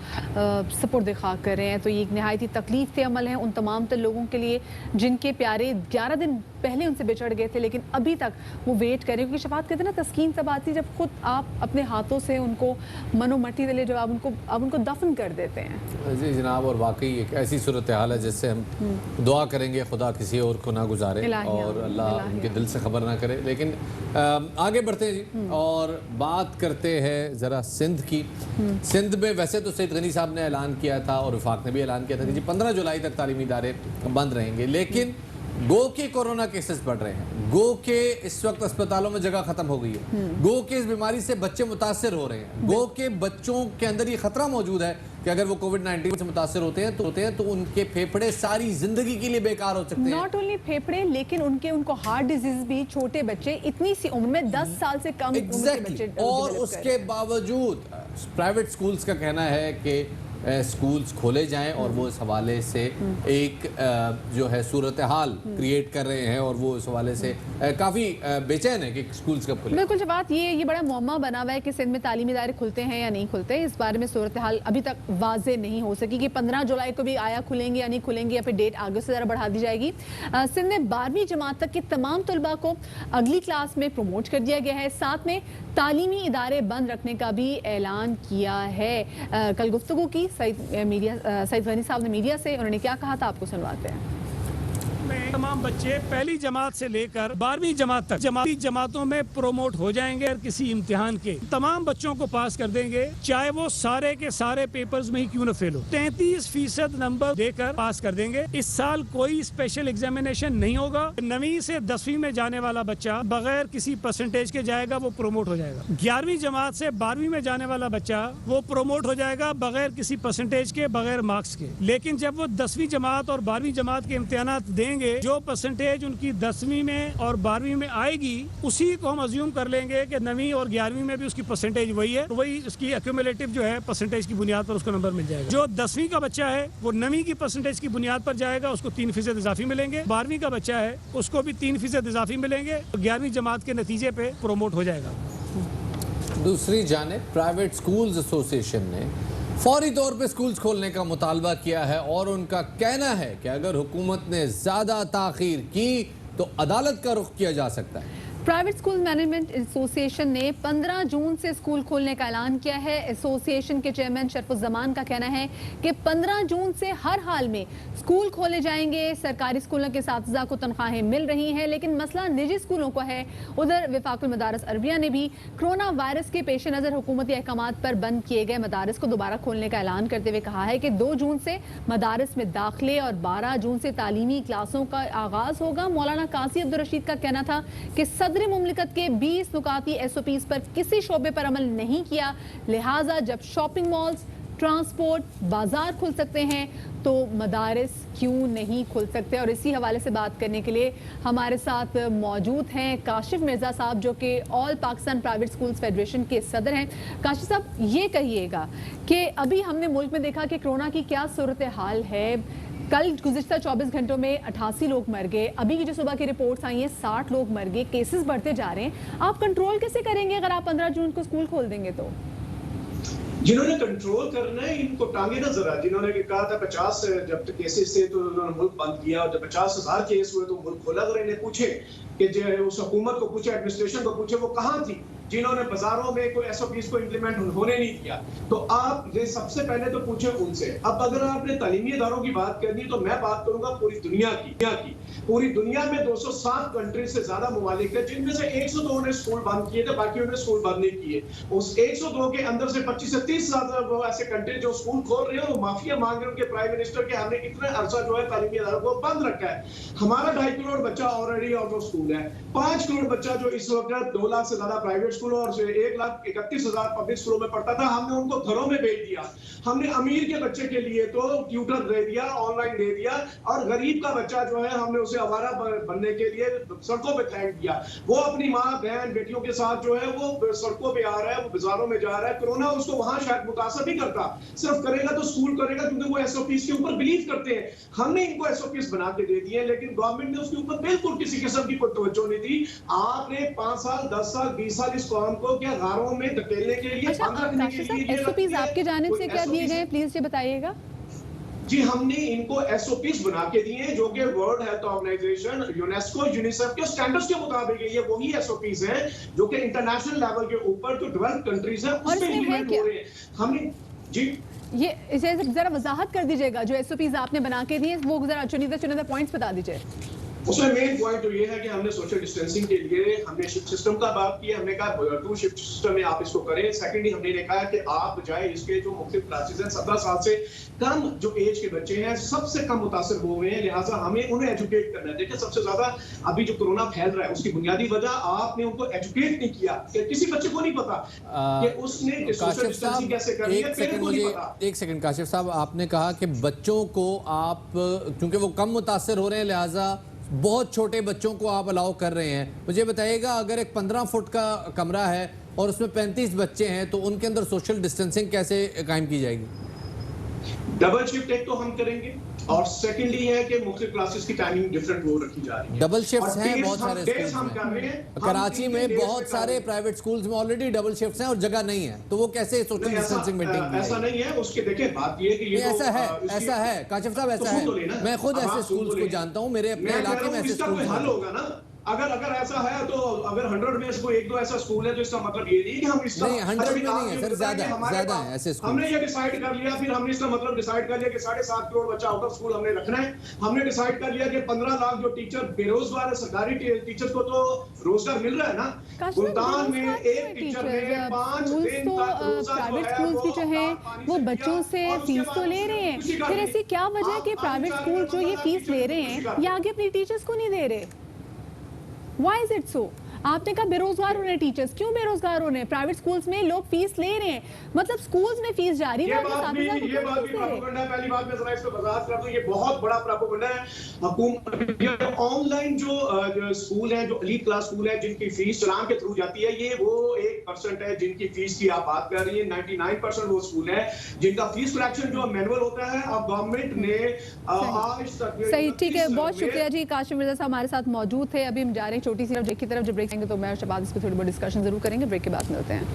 सुपुर्द खाक कर रहे हैं। तो ये एक नहायती तकलीफ के अमल है उन तमाम तर लोगों के लिए जिनके प्यारे 11 दिन पहले उनसे बिछड़ गए थे, लेकिन अभी तक वो वेट करें। क्योंकि शफात कहते हैं ना, तस्कीन तब आती जब खुद आप अपने हाथों से उनको मनो मट्टी दले, जब आप उनको दफन कर देते हैं। जी जनाब, और वाकई एक ऐसी सूरत हाल है जिससे हम दुआ करेंगे खुदा किसी और को ना गुजारे और अल्लाह उनके दिल से खबर ना करे। लेकिन आगे बढ़ते हैं जी और बात करते हैं ज़रा सिंध की। सिंध में वैसे तो सईद गनी साहब ने ऐलान किया था और वफाक ने भी ऐलान किया था कि जी 15 जुलाई तक तालीमी इदारे बंद रहेंगे, लेकिन गो के कोरोना केसेस बढ़ रहे हैं, गो के इस वक्त अस्पतालों में जगह खत्म हो गई है, गो के इस बीमारी से बच्चे मुतासर हो रहे हैं, गो के बच्चों के अंदर ये खतरा मौजूद है कि अगर वो कोविड-19 से मुतासर होते हैं तो उनके फेफड़े सारी जिंदगी के लिए बेकार हो सकते हैं। नॉट ओनली फेफड़े, लेकिन उनको हार्ट डिजीज भी, छोटे बच्चे इतनी सी उम्र में 10 साल से कम उम्र के बच्चे और उसके बावजूद प्राइवेट स्कूल्स का कहना है कि स्कूल्स खोले जाएं और वो इस हवाले से एक जो है सूरत हाल क्रिएट कर रहे हैं और वो इस हवाले से काफ़ी बेचैन है कि स्कूल्स कब खुले। बिल्कुल जब ये बड़ा मुअम्मा बना हुआ है कि सिंध में तालीमी इदारे खुलते हैं या नहीं खुलते। इस बारे में सूरत हाल अभी तक वाजे नहीं हो सकी कि 15 जुलाई को भी आया खुलेंगे या नहीं खुलेंगे या फिर डेट आगे से ज़रा बढ़ा दी जाएगी। सिंध में 12वीं जमात तक के तमाम तलबा को अगली क्लास में प्रमोट कर दिया गया है। साथ में तालीमी इदारे बंद रखने का भी ऐलान किया है। कल गुफ्तगू की सईद गनी साहब ने मीडिया से, उन्होंने क्या कहा था आपको सुनवाते हैं। में तमाम बच्चे पहली जमात से लेकर 12वीं जमात तक जमातों में प्रोमोट हो जाएंगे और किसी इम्तिहान के तमाम बच्चों को पास कर देंगे, चाहे वो सारे के सारे पेपर्स में ही क्यों न फेल हो। 33% नंबर देकर पास कर देंगे। इस साल कोई स्पेशल एग्जामिनेशन नहीं होगा। 9वीं से 10वीं में जाने वाला बच्चा बगैर किसी परसेंटेज के जाएगा, वो प्रोमोट हो जाएगा। 11वीं जमात से 12वीं में जाने वाला बच्चा वो प्रोमोट हो जाएगा बगैर किसी परसेंटेज के, बगैर मार्क्स के। लेकिन जब वो 10वीं जमात और 12वीं जमात के इम्तिहानात देंगे, जो परसेंटेज उनकी 10वीं में और 12वीं में आएगी उसी को हम अज्यूम कर लेंगे कि 9वीं और 11वीं में भी उसकी परसेंटेज वही है, तो वही उसकी एक्यूमुलेटिव जो है परसेंटेज की बुनियाद पर उसको नंबर मिल जाएगा। जो 10वीं का बच्चा है वो 9वीं की परसेंटेज की बुनियाद पर जाएगा, उसको 3% इजाफी मिलेंगे। 12वीं का बच्चा है उसको भी 3% इजाफी मिलेंगे, तो 11वीं जमात के नतीजे पे प्रोमोट हो जाएगा। दूसरी जानिब प्राइवेट स्कूल्स एसोसिएशन ने फौरी तौर पे स्कूल्स खोलने का मुतालबा किया है और उनका कहना है कि अगर हुकूमत ने ज़्यादा ताख़ीर की तो अदालत का रुख किया जा सकता है। प्राइवेट स्कूल मैनेजमेंट एसोसिएशन ने 15 जून से स्कूल खोलने का ऐलान किया है। एसोसिएशन के चेयरमैन शरफुज़्ज़मान का कहना है कि 15 जून से हर हाल में स्कूल खोले जाएंगे। सरकारी स्कूलों के असातिज़ा को तनख्वाहें मिल रही हैं, लेकिन मसला निजी स्कूलों का है। उधर वफाकुल मदारिस अरबिया ने भी कोरोना वायरस के पेश नज़र हुकूमती अहकामात पर बंद किए गए मदारिस को दोबारा खोलने का ऐलान करते हुए कहा है कि 2 जून से मदारिस में दाखिले और 12 जून से तालीमी क्लासों का आगाज़ होगा। मौलाना काजी अब्दुल रशीद का कहना था कि सदर मुमलिकत के 20 नुकाती SOPs पर किसी शोबे पर अमल नहीं किया, लिहाजा जब शॉपिंग मॉल्स, ट्रांसपोर्ट, बाजार खुल सकते हैं तो मदारिस क्यों नहीं खुल सकते। और इसी हवाले से बात करने के लिए हमारे साथ मौजूद हैं काशिफ मिर्ज़ा साहब, जो कि all Pakistan private schools federation के सदर हैं। काशिफ साहब, ये कहिएगा कि अभी हमने मुल्क में देखा कि कोरोना की क्या सूरत हाल है। कल गुज़िश्ता 24 घंटों में 88 लोग मर गए, अभी की जो सुबह की रिपोर्ट्स आई हैं 60 लोग मर गए, केसेस बढ़ते जा रहे हैं। आप कंट्रोल कैसे करेंगे अगर आप 15 जून को स्कूल खोल देंगे तो? जिन्होंने कंट्रोल करना है इनको टांगे ना जरा। जिन्होंने कहा था 50 जब तक केसेस थे तो उन्होंने मुल्क बंद किया, और जब 50,000 केस हुए तो मुल्क खोला। अगर इन्हें पूछे कि उस हुकूमत को पूछे, एडमिनिस्ट्रेशन को पूछे, वो कहाँ थी जिन्होंने बाजारों में कोई SOPs को इम्प्लीमेंट होने नहीं दिया? तो आप ये सबसे पहले तो पूछे उनसे। अब अगर आपने तालीमी इदारों की बात करनी तो मैं बात करूंगा पूरी दुनिया की। पूरी दुनिया में 207 कंट्रीज से ज्यादा ममालिक है, जिनमें से 102 ने स्कूल बंद किए थे, बाकी उन्होंने स्कूल बंद नहीं किए। उस 102 के अंदर से 25 से 30 ज्यादा ऐसे कंट्री जो स्कूल खोल रहे हैं और माफिया मांग रहे हैं उनके प्राइम मिनिस्टर के, हमने इतना अरसा जो है तालीमी इदारों को बंद रखा है। हमारा 2.5 करोड़ बच्चा ऑलरेडी और जो स्कूल है, 5 करोड़ बच्चा जो इस वक्त 2 लाख से ज्यादा प्राइवेट स्कूलों और 1,31,000 पब्लिक स्कूलों में पढ़ता था, हमने उनको घरों में भेज दिया। हमने अमीर के बच्चे के लिए तो ट्यूटर दे दिया, ऑनलाइन दे दिया, और गरीब का बच्चा जो है हमने उसे आवारा बनने के लिए सड़कों पे फेंक दिया। वो अपनी माँ बहन बेटियों के साथ जो है वो सड़कों पे आ रहा है, वो बाजारों में जा रहा है। कोरोना उसको वहां शायद मुतासर नहीं करता, सिर्फ करेगा तो स्कूल करेगा, क्योंकि वो SOPs के ऊपर बिलीव करते हैं। हमने इनको SOPs बना के दे दिए, लेकिन गवर्नमेंट ने उसके ऊपर बिल्कुल किसी किस्म की कोई तवज्जो नहीं दी। आपने 5 साल 10 साल 20 साल इस कौम को क्या गारों में धकेलने के लिए, बंद रखने के लिए SOPs आपके जानिब से क्या दिए गए, प्लीज ये बताइएगा। जी, हमने इनको SOPs बना के दिए हैं जो कि World Health Organization, UNESCO, UNICEF के स्टैंडर्ड्स के मुताबिक है। ये वही SOPs हैं जो कि इंटरनेशनल लेवल के ऊपर जो डेवलप्ड कंट्रीज हैं उसमें इंप्लीमेंट हो रहे हैं। हमने जी ये जरा वजाहत कर दीजिएगा, जो SOPs आपने बना के दिए वो जरा चुनिंदा पॉइंट्स बता दीजिए। उसमें मेन पॉइंट तो ये है कि हमने सोशल डिस्टेंसिंग के लिए हमने शिफ्ट सिस्टम का बात किया। हमने कहा 2 शिफ्ट सिस्टम में आप इसको करें। सेकेंडली हमने कहा कि आप बजाय इसके जो मुख्तलिफ क्लासेस हैं 17 साल से कम जो एज के बच्चे हैं सबसे कम मुतासर हो गए हैं, लिहाजा हमें उन्हें एजुकेट करना है। देखिए, सबसे ज्यादा अभी जो कोरोना फैल रहा है उसकी बुनियादी वजह आपने उनको एजुकेट नहीं किया। किसी बच्चे को नहीं पता कि उसने सोशल डिस्टेंसिंग कैसे करनी है, पेरेंट्स को नहीं पता। एक सेकंड काशिफ साहब, आपने कहा कि बच्चों को आप, क्योंकि वो कम मुतासर हो रहे हैं, लिहाजा बहुत छोटे बच्चों को आप अलाउ कर रहे हैं। मुझे बताइएगा, अगर एक 15 फुट का कमरा है और उसमें 35 बच्चे हैं तो उनके अंदर सोशल डिस्टेंसिंग कैसे कायम की जाएगी? डबल शिफ्ट एक तो हम करेंगे, और सेकेंडली है कि मुख्तलिफ क्लासेस की टाइमिंग डिफरेंट वो रखी जा रही है। डबल शिफ्ट्स हैं बहुत सारे स्कूल्स में। कराची में बहुत सारे प्राइवेट स्कूल्स में ऑलरेडी डबल शिफ्ट्स हैं और जगह नहीं है, तो वो कैसे सोशल डिस्टेंसिंग मेंटेन की? ऐसा नहीं है। उसके देखिए बात ये है कि ये ऐसा है काशिफ साहब, ऐसा है। मैं खुद ऐसे स्कूल्स को जानता हूं, मेरे अपने इलाके में ऐसे स्कूल्स हल होगा ना। अगर ऐसा है तो अगर 100 में से कोई 1-2 ऐसा स्कूल है तो इसका मतलब ये नहीं कि हम इसका नहीं, 100 में नहीं है सर, ज्यादा है ऐसे स्कूल। हमने ये डिसाइड कर लिया, फिर हमने इसका मतलब डिसाइड कर लिया कि 7.5 करोड़ बच्चा आउट ऑफ स्कूल हमने रखना है। हमने डिसाइड कर लिया कि 15 लाख जो टीचर बेरोजगार है, सरकारी टीचर्स को तो रोजगार मिल रहा है ना। मुल्तान में एक टीचर ने 5 दिन तक प्राइवेट स्कूल्स भी जो है वो बच्चों से फीस तो ले रहे हैं, फिर ऐसी क्या वजह है कि प्राइवेट स्कूल जो ये फीस ले रहे हैं ये आगे अपनी टीचर्स को नहीं दे रहे? Why is it so? आपने कहा बेरोजगार होने टीचर्स, क्यों बेरोजगार होने? प्राइवेट स्कूल्स में लोग फीस ले रहे हैं, मतलब स्कूल्स में फीस जारी है। ये बात भी प्रोपेगेंडा है। पहली बात मैं जरा इसको वजाहत कर दूं, ये बहुत बड़ा प्रोपेगेंडा है। हुकूमत ऑनलाइन जो स्कूल है, जो एलीट क्लास स्कूल है, जिनकी फीस चलान के थ्रू जाती है, ये वो 1% है जिनकी फीस की आप बात कर रही है। 99% वो स्कूल है जिनका फीस कलेक्शन जो मैनुअल होता है। अब गवर्नमेंट ने आज तक सही, ठीक है, बहुत शुक्रिया जी। काशिफ मिर्जा साहब हमारे साथ मौजूद थे। अभी हम जा रहे हैं छोटी सी ब्रेक की तरफ। जब ब्रेक आएंगे तो मैं और शबाज इस पर थोड़ी बहुत डिस्कशन जरूर करेंगे। ब्रेक के बाद मिलते हैं।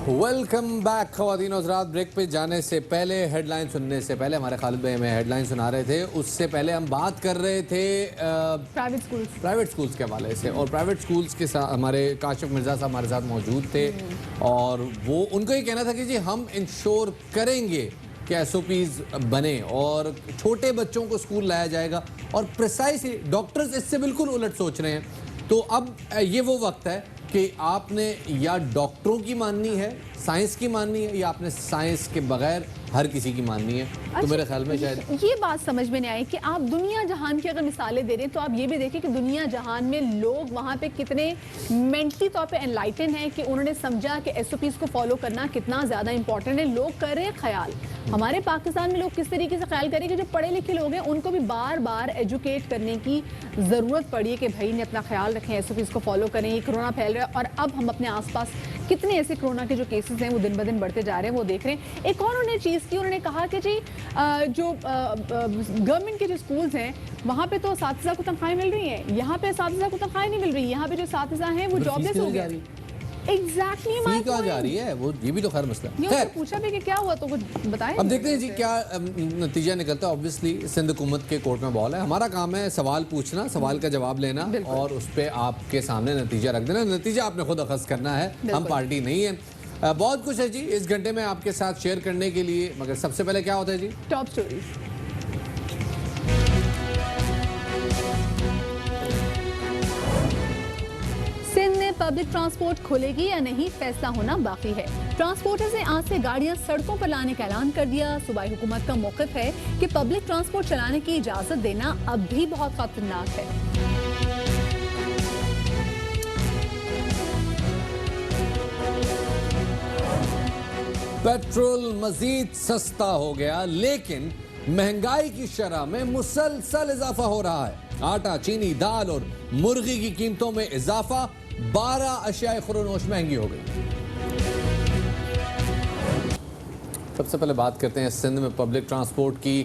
वेलकम बैक ख़वातीन और हज़रात। ब्रेक पे जाने से पहले, हेडलाइन सुनने से पहले, हमारे खालिद भाई हमें हेडलाइन सुना रहे थे, उससे पहले हम बात कर रहे थे प्राइवेट स्कूल्स के हवाले से। और प्राइवेट स्कूल्स के साथ हमारे काशिफ मिर्ज़ा साहब हमारे साथ मौजूद थे और वो उनको ये कहना था कि जी हम इंश्योर करेंगे कि SOPs बने और छोटे बच्चों को स्कूल लाया जाएगा। और प्रिसाइसली डॉक्टर्स इससे बिल्कुल उलट सोच रहे हैं। तो अब ये वो वक्त है कि आपने या डॉक्टरों की माननी है, साइंस की माननी है, या आपने साइंस के बगैर हर किसी की माननी है। तो मेरे ख्याल में शायद ये बात समझ में नहीं आई कि आप दुनिया जहान की अगर मिसालें दे रहे हैं तो आप ये भी देखिए कि दुनिया जहान में लोग वहाँ पे कितने मेंटली तौर पे एनलाइटन है कि उन्होंने समझा कि SOPs को फॉलो करना कितना ज़्यादा इंपॉर्टेंट है। लोग कर रहे हैं ख्याल। हमारे पाकिस्तान में लोग किस तरीके से ख्याल करें कि जो पढ़े लिखे लोग हैं उनको भी बार बार एजुकेट करने की ज़रूरत पड़ी है कि भाई ने अपना ख्याल रखें, SOPs को फॉलो करें। ये कोरोना फैल रहा है और अब हम अपने आसपास कितने ऐसे कोरोना के जो केसेस हैं वो दिन ब दिन बढ़ते जा रहे हैं, वो देख रहे हैं। एक और उन्होंने चीज़ की, उन्होंने कहा कि जी जो गवर्नमेंट के जो स्कूल्स हैं वहाँ पे तो साथिज़ा को तनख्वाहें मिल रही हैं, यहाँ पे साथिज़ा को तनख्वाहें नहीं मिल रही। यहाँ पे जो साथिज़ा हैं वो जॉबलेस हो गए। एग्जैक्टली कहाँ जा रही है वो, ये भी तो खैर मसला है। खैर पूछा भी कि क्या हुआ तो कुछ बताएं। अब देखते हैं जी क्या नतीजा निकलता है। ऑब्वियसली सिंध हुकूमत के कोर्ट में बॉल है। हमारा काम है सवाल पूछना, सवाल का जवाब लेना और उस पर आपके सामने नतीजा रख देना। नतीजा आपने खुद अखज़ करना है, हम पार्टी नहीं है। बहुत कुछ है जी इस घंटे में आपके साथ शेयर करने के लिए, मगर सबसे पहले क्या होता है जी, टॉप स्टोरीज। सिंध में पब्लिक ट्रांसपोर्ट खुलेगी या नहीं, फैसला होना बाकी है। ट्रांसपोर्टर्स ने आज से गाड़ियां सड़कों पर लाने का ऐलान कर दिया। सूबाई हुकूमत का मौक़िफ़ है कि पब्लिक ट्रांसपोर्ट चलाने की इजाज़त देना अब भी बहुत खतरनाक है। पेट्रोल मजीद सस्ता हो गया, लेकिन महंगाई की शरह में मुसलसल इजाफा हो रहा है। आटा, चीनी, दाल और मुर्गी की कीमतों में इजाफा, 12 अशियाए खुरोनोश महंगी हो गई। सबसे पहले बात करते हैं सिंध में पब्लिक ट्रांसपोर्ट की,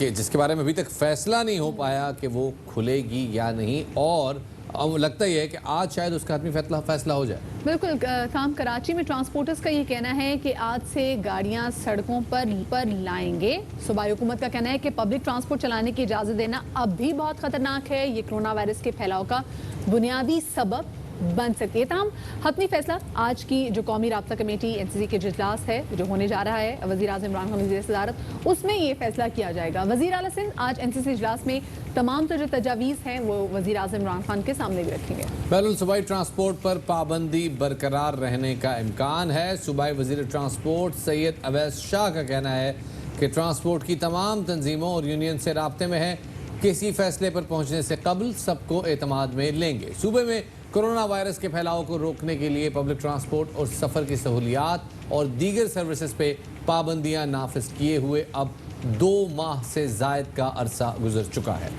जिसके बारे में अभी तक फैसला नहीं हो पाया कि वो खुलेगी या नहीं। और अब लगता ही है कि आज शायद उसका आदमी फैसला हो जाए। बिल्कुल काम कराची में ट्रांसपोर्टर्स का ये कहना है कि आज से गाड़ियां सड़कों पर लाएंगे। सूबाई हुकूमत का कहना है कि पब्लिक ट्रांसपोर्ट चलाने की इजाज़त देना अब भी बहुत खतरनाक है। ये कोरोना वायरस के फैलाव का बुनियादी सबब बन सकती है। तमाम हतमी फैसला आज की जो कौमी राब्ता कमेटी NCC के इजलास है जो होने जा रहा है, वज़ीर आज़म इमरान खान वज़ीर सदारत, उसमें ये फैसला किया जाएगा। वज़ीर आला सिंध आज NCC इजलास में तमाम जो तजावीज़ हैं वो वज़ीर आज़म इमरान खान के सामने भी रखेंगे। बैरुल सूबाई ट्रांसपोर्ट पर पाबंदी बरकरार रहने का इम्कान है। सूबाई वज़ीर ट्रांसपोर्ट सैयद अवैस शाह का कहना है कि ट्रांसपोर्ट की तमाम तंजीमों और यूनियन से राब्ते में है, किसी फैसले पर पहुँचने से कबल सबको एतमाद में लेंगे। सूबे में कोरोना वायरस के फैलाव को रोकने के लिए पब्लिक ट्रांसपोर्ट और सफ़र की सहूलियात और दीगर सर्विसेज पे पाबंदियां नाफिज किए हुए अब 2 माह से ज़ायद का अरसा गुजर चुका है।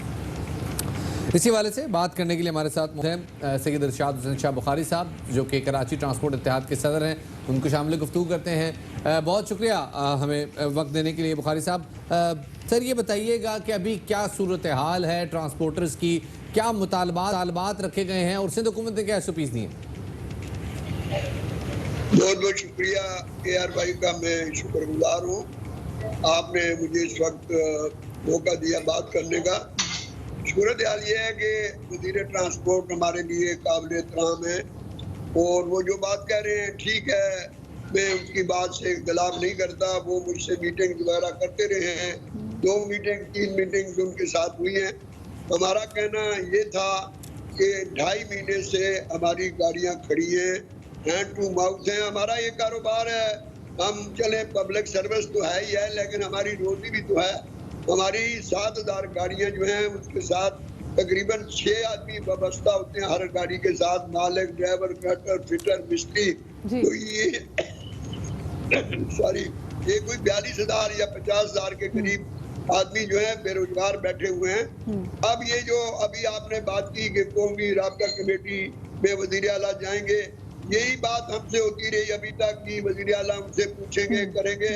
इसी वाले से बात करने के लिए हमारे साथ हैं सैयद इरशाद हुसैन शाह बुखारी साहब, जो कि कराची ट्रांसपोर्ट इत्तेहाद के सदर हैं। उनको शामिल गुफ्तगू करते हैं। बहुत शुक्रिया हमें वक्त देने के लिए बुखारी साहब। सर ये बताइएगा कि अभी क्या सूरत हाल है ट्रांसपोर्टर्स की, क्या मुतालबात रखे गए हैं और सिंध हुकूमत ने क्या SOPs दी हैं? बहुत बहुत शुक्रिया AR भाई का, मैं शुक्रगुजार हूँ। आपने मुझे इस वक्त मौका दिया बात करने का। सूरत हाल ये है कि वज़ीर ट्रांसपोर्ट हमारे लिए काबिल एहतराम है और वो जो बात कह रहे हैं ठीक है, मैं उसकी बात से इख्तिलाफ नहीं करता। वो मुझसे मीटिंग वगैरह करते रहे हैं, 2 मीटिंग 3 मीटिंग उनके साथ हुई हैं। हमारा कहना ये था कि 2.5 महीने से हमारी गाड़ियाँ खड़ी हैं, हैंड टू माउथ है, हमारा ये कारोबार है। हम चले पब्लिक सर्विस तो है ही है, लेकिन हमारी रोजी भी तो है। हमारी 7000 गाड़ियां जो हैं उसके साथ तकरीबन 6 आदमी वाबस्ता होते हैं हर गाड़ी के साथ, मालिक, ड्राइवर, कटर, फिटर, मिस्त्री। तो ये सॉरी ये कोई 42,000 या 50,000 के करीब आदमी जो है बेरोजगार बैठे हुए हैं। अब ये जो अभी आपने बात की कि कौमी राब्ता कमेटी में वज़ीर आला जाएंगे, यही बात हमसे होती रही अभी तक कि वज़ीर आला हमसे पूछेंगे, करेंगे।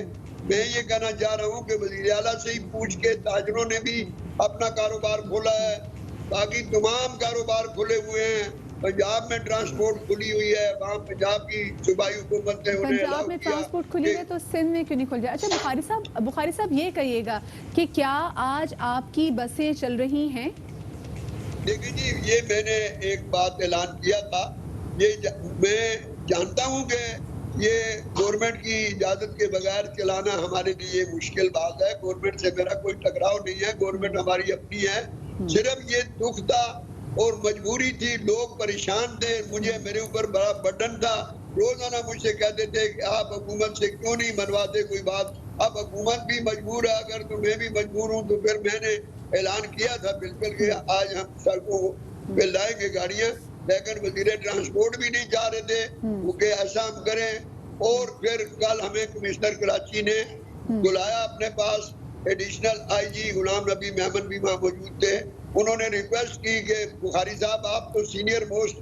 मैं ये कहना चाह रहा हूँ कि वज़ीर आला से ही पूछ के ताजरों ने भी अपना कारोबार खोला है, बाकी तमाम कारोबार खुले हुए हैं। पंजाब में ट्रांसपोर्ट खुली हुई है, वहाँ पंजाब की सूबाई हुकूमत ने उन्हें पंजाब में ट्रांसपोर्ट खुली है तो सिंध में क्यों नहीं खुल जाए? अच्छा बुखारी साहब ये कहिएगा कि क्या आज आपकी बसें चल रही हैं? देखिए जी, ये मैंने एक बात ऐलान किया था। मैं जानता हूँ कि ये गवर्नमेंट की इजाजत के बगैर चलाना हमारे लिए मुश्किल बात है। गवर्नमेंट से मेरा कोई टकराव नहीं है, गवर्नमेंट हमारी अपनी है। सिर्फ ये दुख था और मजबूरी थी, लोग परेशान थे, मुझे मेरे ऊपर बड़ा बर्डन था। रोजाना मुझसे कहते थे कि आप हुकूमत से क्यों नहीं मनवाते कोई बात। अब हुकूमत भी मजबूर है, अगर तो मैं भी मजबूर हूँ, तो फिर मैंने ऐलान किया था बिल्कुल कि आज हम सड़कों पे लाएंगे गाड़ियाँ, लेकिन वज़ीर ट्रांसपोर्ट भी नहीं चाह रहे थे वो कि ऐसा हम करें। और फिर कल हमें कमिश्नर कराची ने बुलाया अपने पास, एडिशनल IG गुलाम नबी मेमन भी वहाँ मौजूद थे। उन्होंने रिक्वेस्ट की कि बुखारी साहब आप तो सीनियर मोस्ट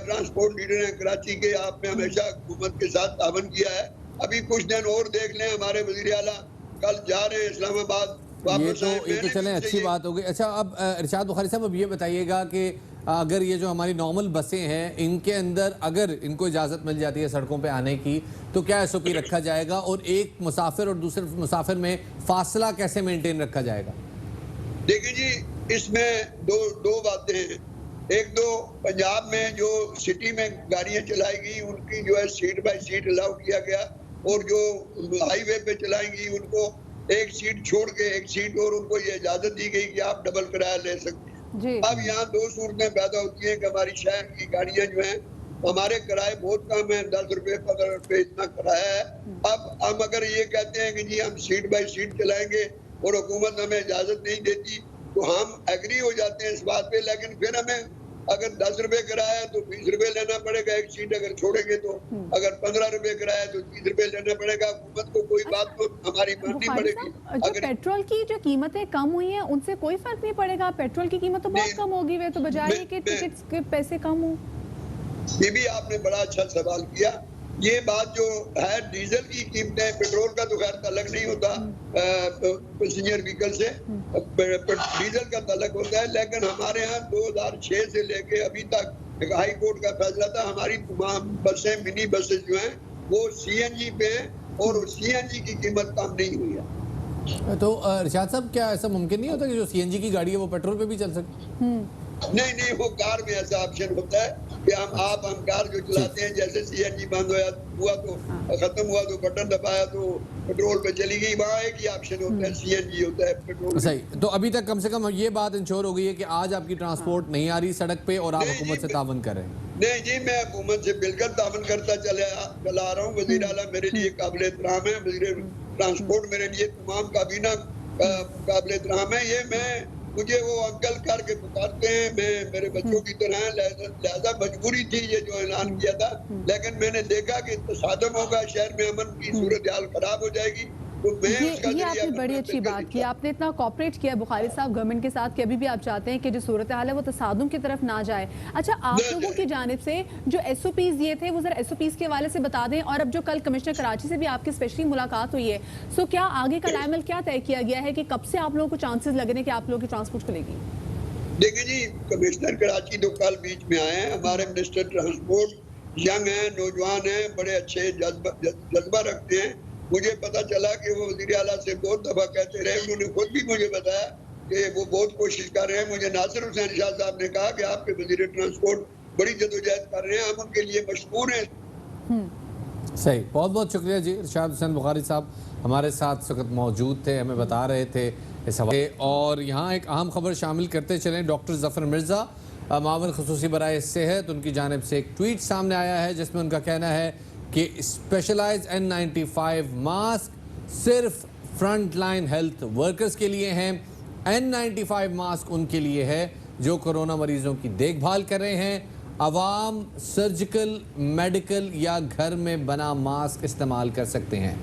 ट्रांसपोर्ट लीडर हैं कराची के, आपने हमेशा हुकूमत के साथ तावन किया है। अभी कुछ दिन और देख लें, हमारे वज़ीर आला कल जा रहे हैं इस्लामाबाद। ये तो चलें, अच्छी बात हो गई। अच्छा, अब इरशाद बुखारी साहब अब ये बताइएगा कि अगर ये जो हमारी नॉर्मल बसें हैं इनके अंदर अगर इनको इजाज़त मिल जाती है सड़कों पे आने की, तो क्या SOP रखा जाएगा और एक मुसाफिर और दूसरे मुसाफिर में फासला कैसे मेंटेन रखा जाएगा? देखिए जी, इसमें दो बातें हैं। एक तो पंजाब में जो सिटी में गाड़ियां चलाएगी उनकी जो है सीट बाय सीट अलाउ किया गया, और जो हाईवे पे चलाएंगी उनको एक सीट छोड़ के एक सीट और उनको ये इजाजत दी गई कि आप डबल किराया ले सकते हैं। अब यहाँ 2 सूरतें पैदा होती हैं कि हमारी शहर की गाड़ियां जो हैं, हमारे किराए बहुत कम है, 10 रुपए 15 रुपए इतना किराया है। अब हम अगर ये कहते हैं कि जी हम सीट बाय सीट चलाएंगे और हुकूमत हमें इजाजत नहीं देती, तो हम एग्री हो जाते हैं इस बात पे, लेकिन फिर हमें अगर 10 रुपए किराया है तो 20 रुपए लेना पड़ेगा एक सीट अगर छोड़ेंगे तो, अगर 15 रुपए किराया तो 30 रुपए लेना पड़ेगा। हुकूमत को कोई बात तो हमारी माननी पड़ेगी। जो पेट्रोल की जो कीमतें कम हुई हैं उनसे कोई फर्क नहीं पड़ेगा? पेट्रोल की कीमत तो बहुत कम होगी, वे तो बजाय कि टिकट्स के पैसे कम हो। ये भी आपने बड़ा अच्छा सवाल किया। ये बात जो है डीजल की कीमतें, पेट्रोल का तो खैर तलक नहीं होता पैसेंजर व्हीकल से, डीजल का तलक होता है। लेकिन हमारे यहाँ 2006 से लेके अभी तक एक हाई कोर्ट का फैसला था, हमारी तमाम बसें, मिनी बसें जो हैं वो CNG पे हैं और CNG की कीमत कम नहीं हुई है। तो इरशाद साहब, क्या ऐसा मुमकिन नहीं होता कि जो CNG की गाड़ी है वो पेट्रोल पे भी चल सके? नहीं, वो कार में ऐसा ऑप्शन होता है कि हम कार जो चलाते हैं, जैसे CNG बंद हुआ तो खत्म हुआ तो बटन दबाया तो पेट्रोल पे चली गई, वहाँ एक ही ऑप्शन होता है, CNG होता है पेट्रोल। सही। तो अभी तक कम से कम ये बात इंश्योर हो गई है कि आज आपकी ट्रांसपोर्ट नहीं आ रही सड़क पे और आप हुकूमत से तावन कर रहे हैं? नहीं जी, मैं हुकूमत से बिल्कुल तावन करता चला आ रहा हूँ। वज़ीर आला मेरे लिए काबिल एहतराम है, वज़ीर ट्रांसपोर्ट मेरे लिए तमाम काबीना काबिल एहतराम है। ये मुझे वो अंकल करके पुकारते हैं, मैं मेरे बच्चों की तरह, लिहाजा मजबूरी थी ये जो ऐलान किया था। लेकिन मैंने देखा कि तसादम होगा, शहर में अमन की सूरत हाल खराब हो जाएगी, तो ये आपने बड़ी अच्छी बात की, आपने इतना कॉपरेट किया बुखारी साहब गवर्नमेंट के साथ कि अभी भी आप चाहते हैं कि जो सूरत हाल है वो तसादुम की तरफ ना जाए। अच्छा, आप लोगों की जानिब से जो SOPs दिए थे वो जरा SOPs के हवाले से बता दें, और अब जो कल कमिश्नर कराची से भी आपकी स्पेशली मुलाकात हुई है, सो क्या आगे का लाइमल क्या तय किया गया है कि कब से आप लोगों को चांसेस लग रहे हैं कि आप लोगों की ट्रांसपोर्ट खुलेगी? देखिए जी, कमिश्नर कराची तो कल बीच में आए हैं। हमारे मिनिस्टर ट्रांसपोर्ट यंग हैं, नौजवान हैं, बड़े अच्छे जज्बा रखते हैं। मुझे पता चला कि वो वज़ीर आला से बहुत दफा कहते रहे, उन्होंने खुद भी मुझे बताया कि वो बहुत कोशिश कर रहे हैं। मुझे नासिर हुसैन शाह साहब ने कहा कि आपके वज़ीर ट्रांसपोर्ट बड़ी जदोजहद कर रहे हैं, हम उनके लिए मशकूर हैं। सही, बहुत बहुत शुक्रिया जी। इरशाद हुसैन बुखारी साहब हमारे साथ इस वक्त मौजूद थे, हमें बता रहे थे इस हवाले। और यहाँ एक अहम खबर शामिल करते चलें। डॉक्टर ज़फ़र मिर्ज़ा, मावन खसूसी बराए सेहत, उनकी जानिब से एक ट्वीट सामने आया है जिसमें उनका कहना है कि स्पेशलाइज्ड N95 मास्क सिर्फ फ्रंट लाइन हेल्थ वर्कर्स के लिए हैं। N95 मास्क उनके लिए है जो कोरोना मरीजों की देखभाल कर रहे हैं। अवाम सर्जिकल, मेडिकल या घर में बना मास्क इस्तेमाल कर सकते हैं।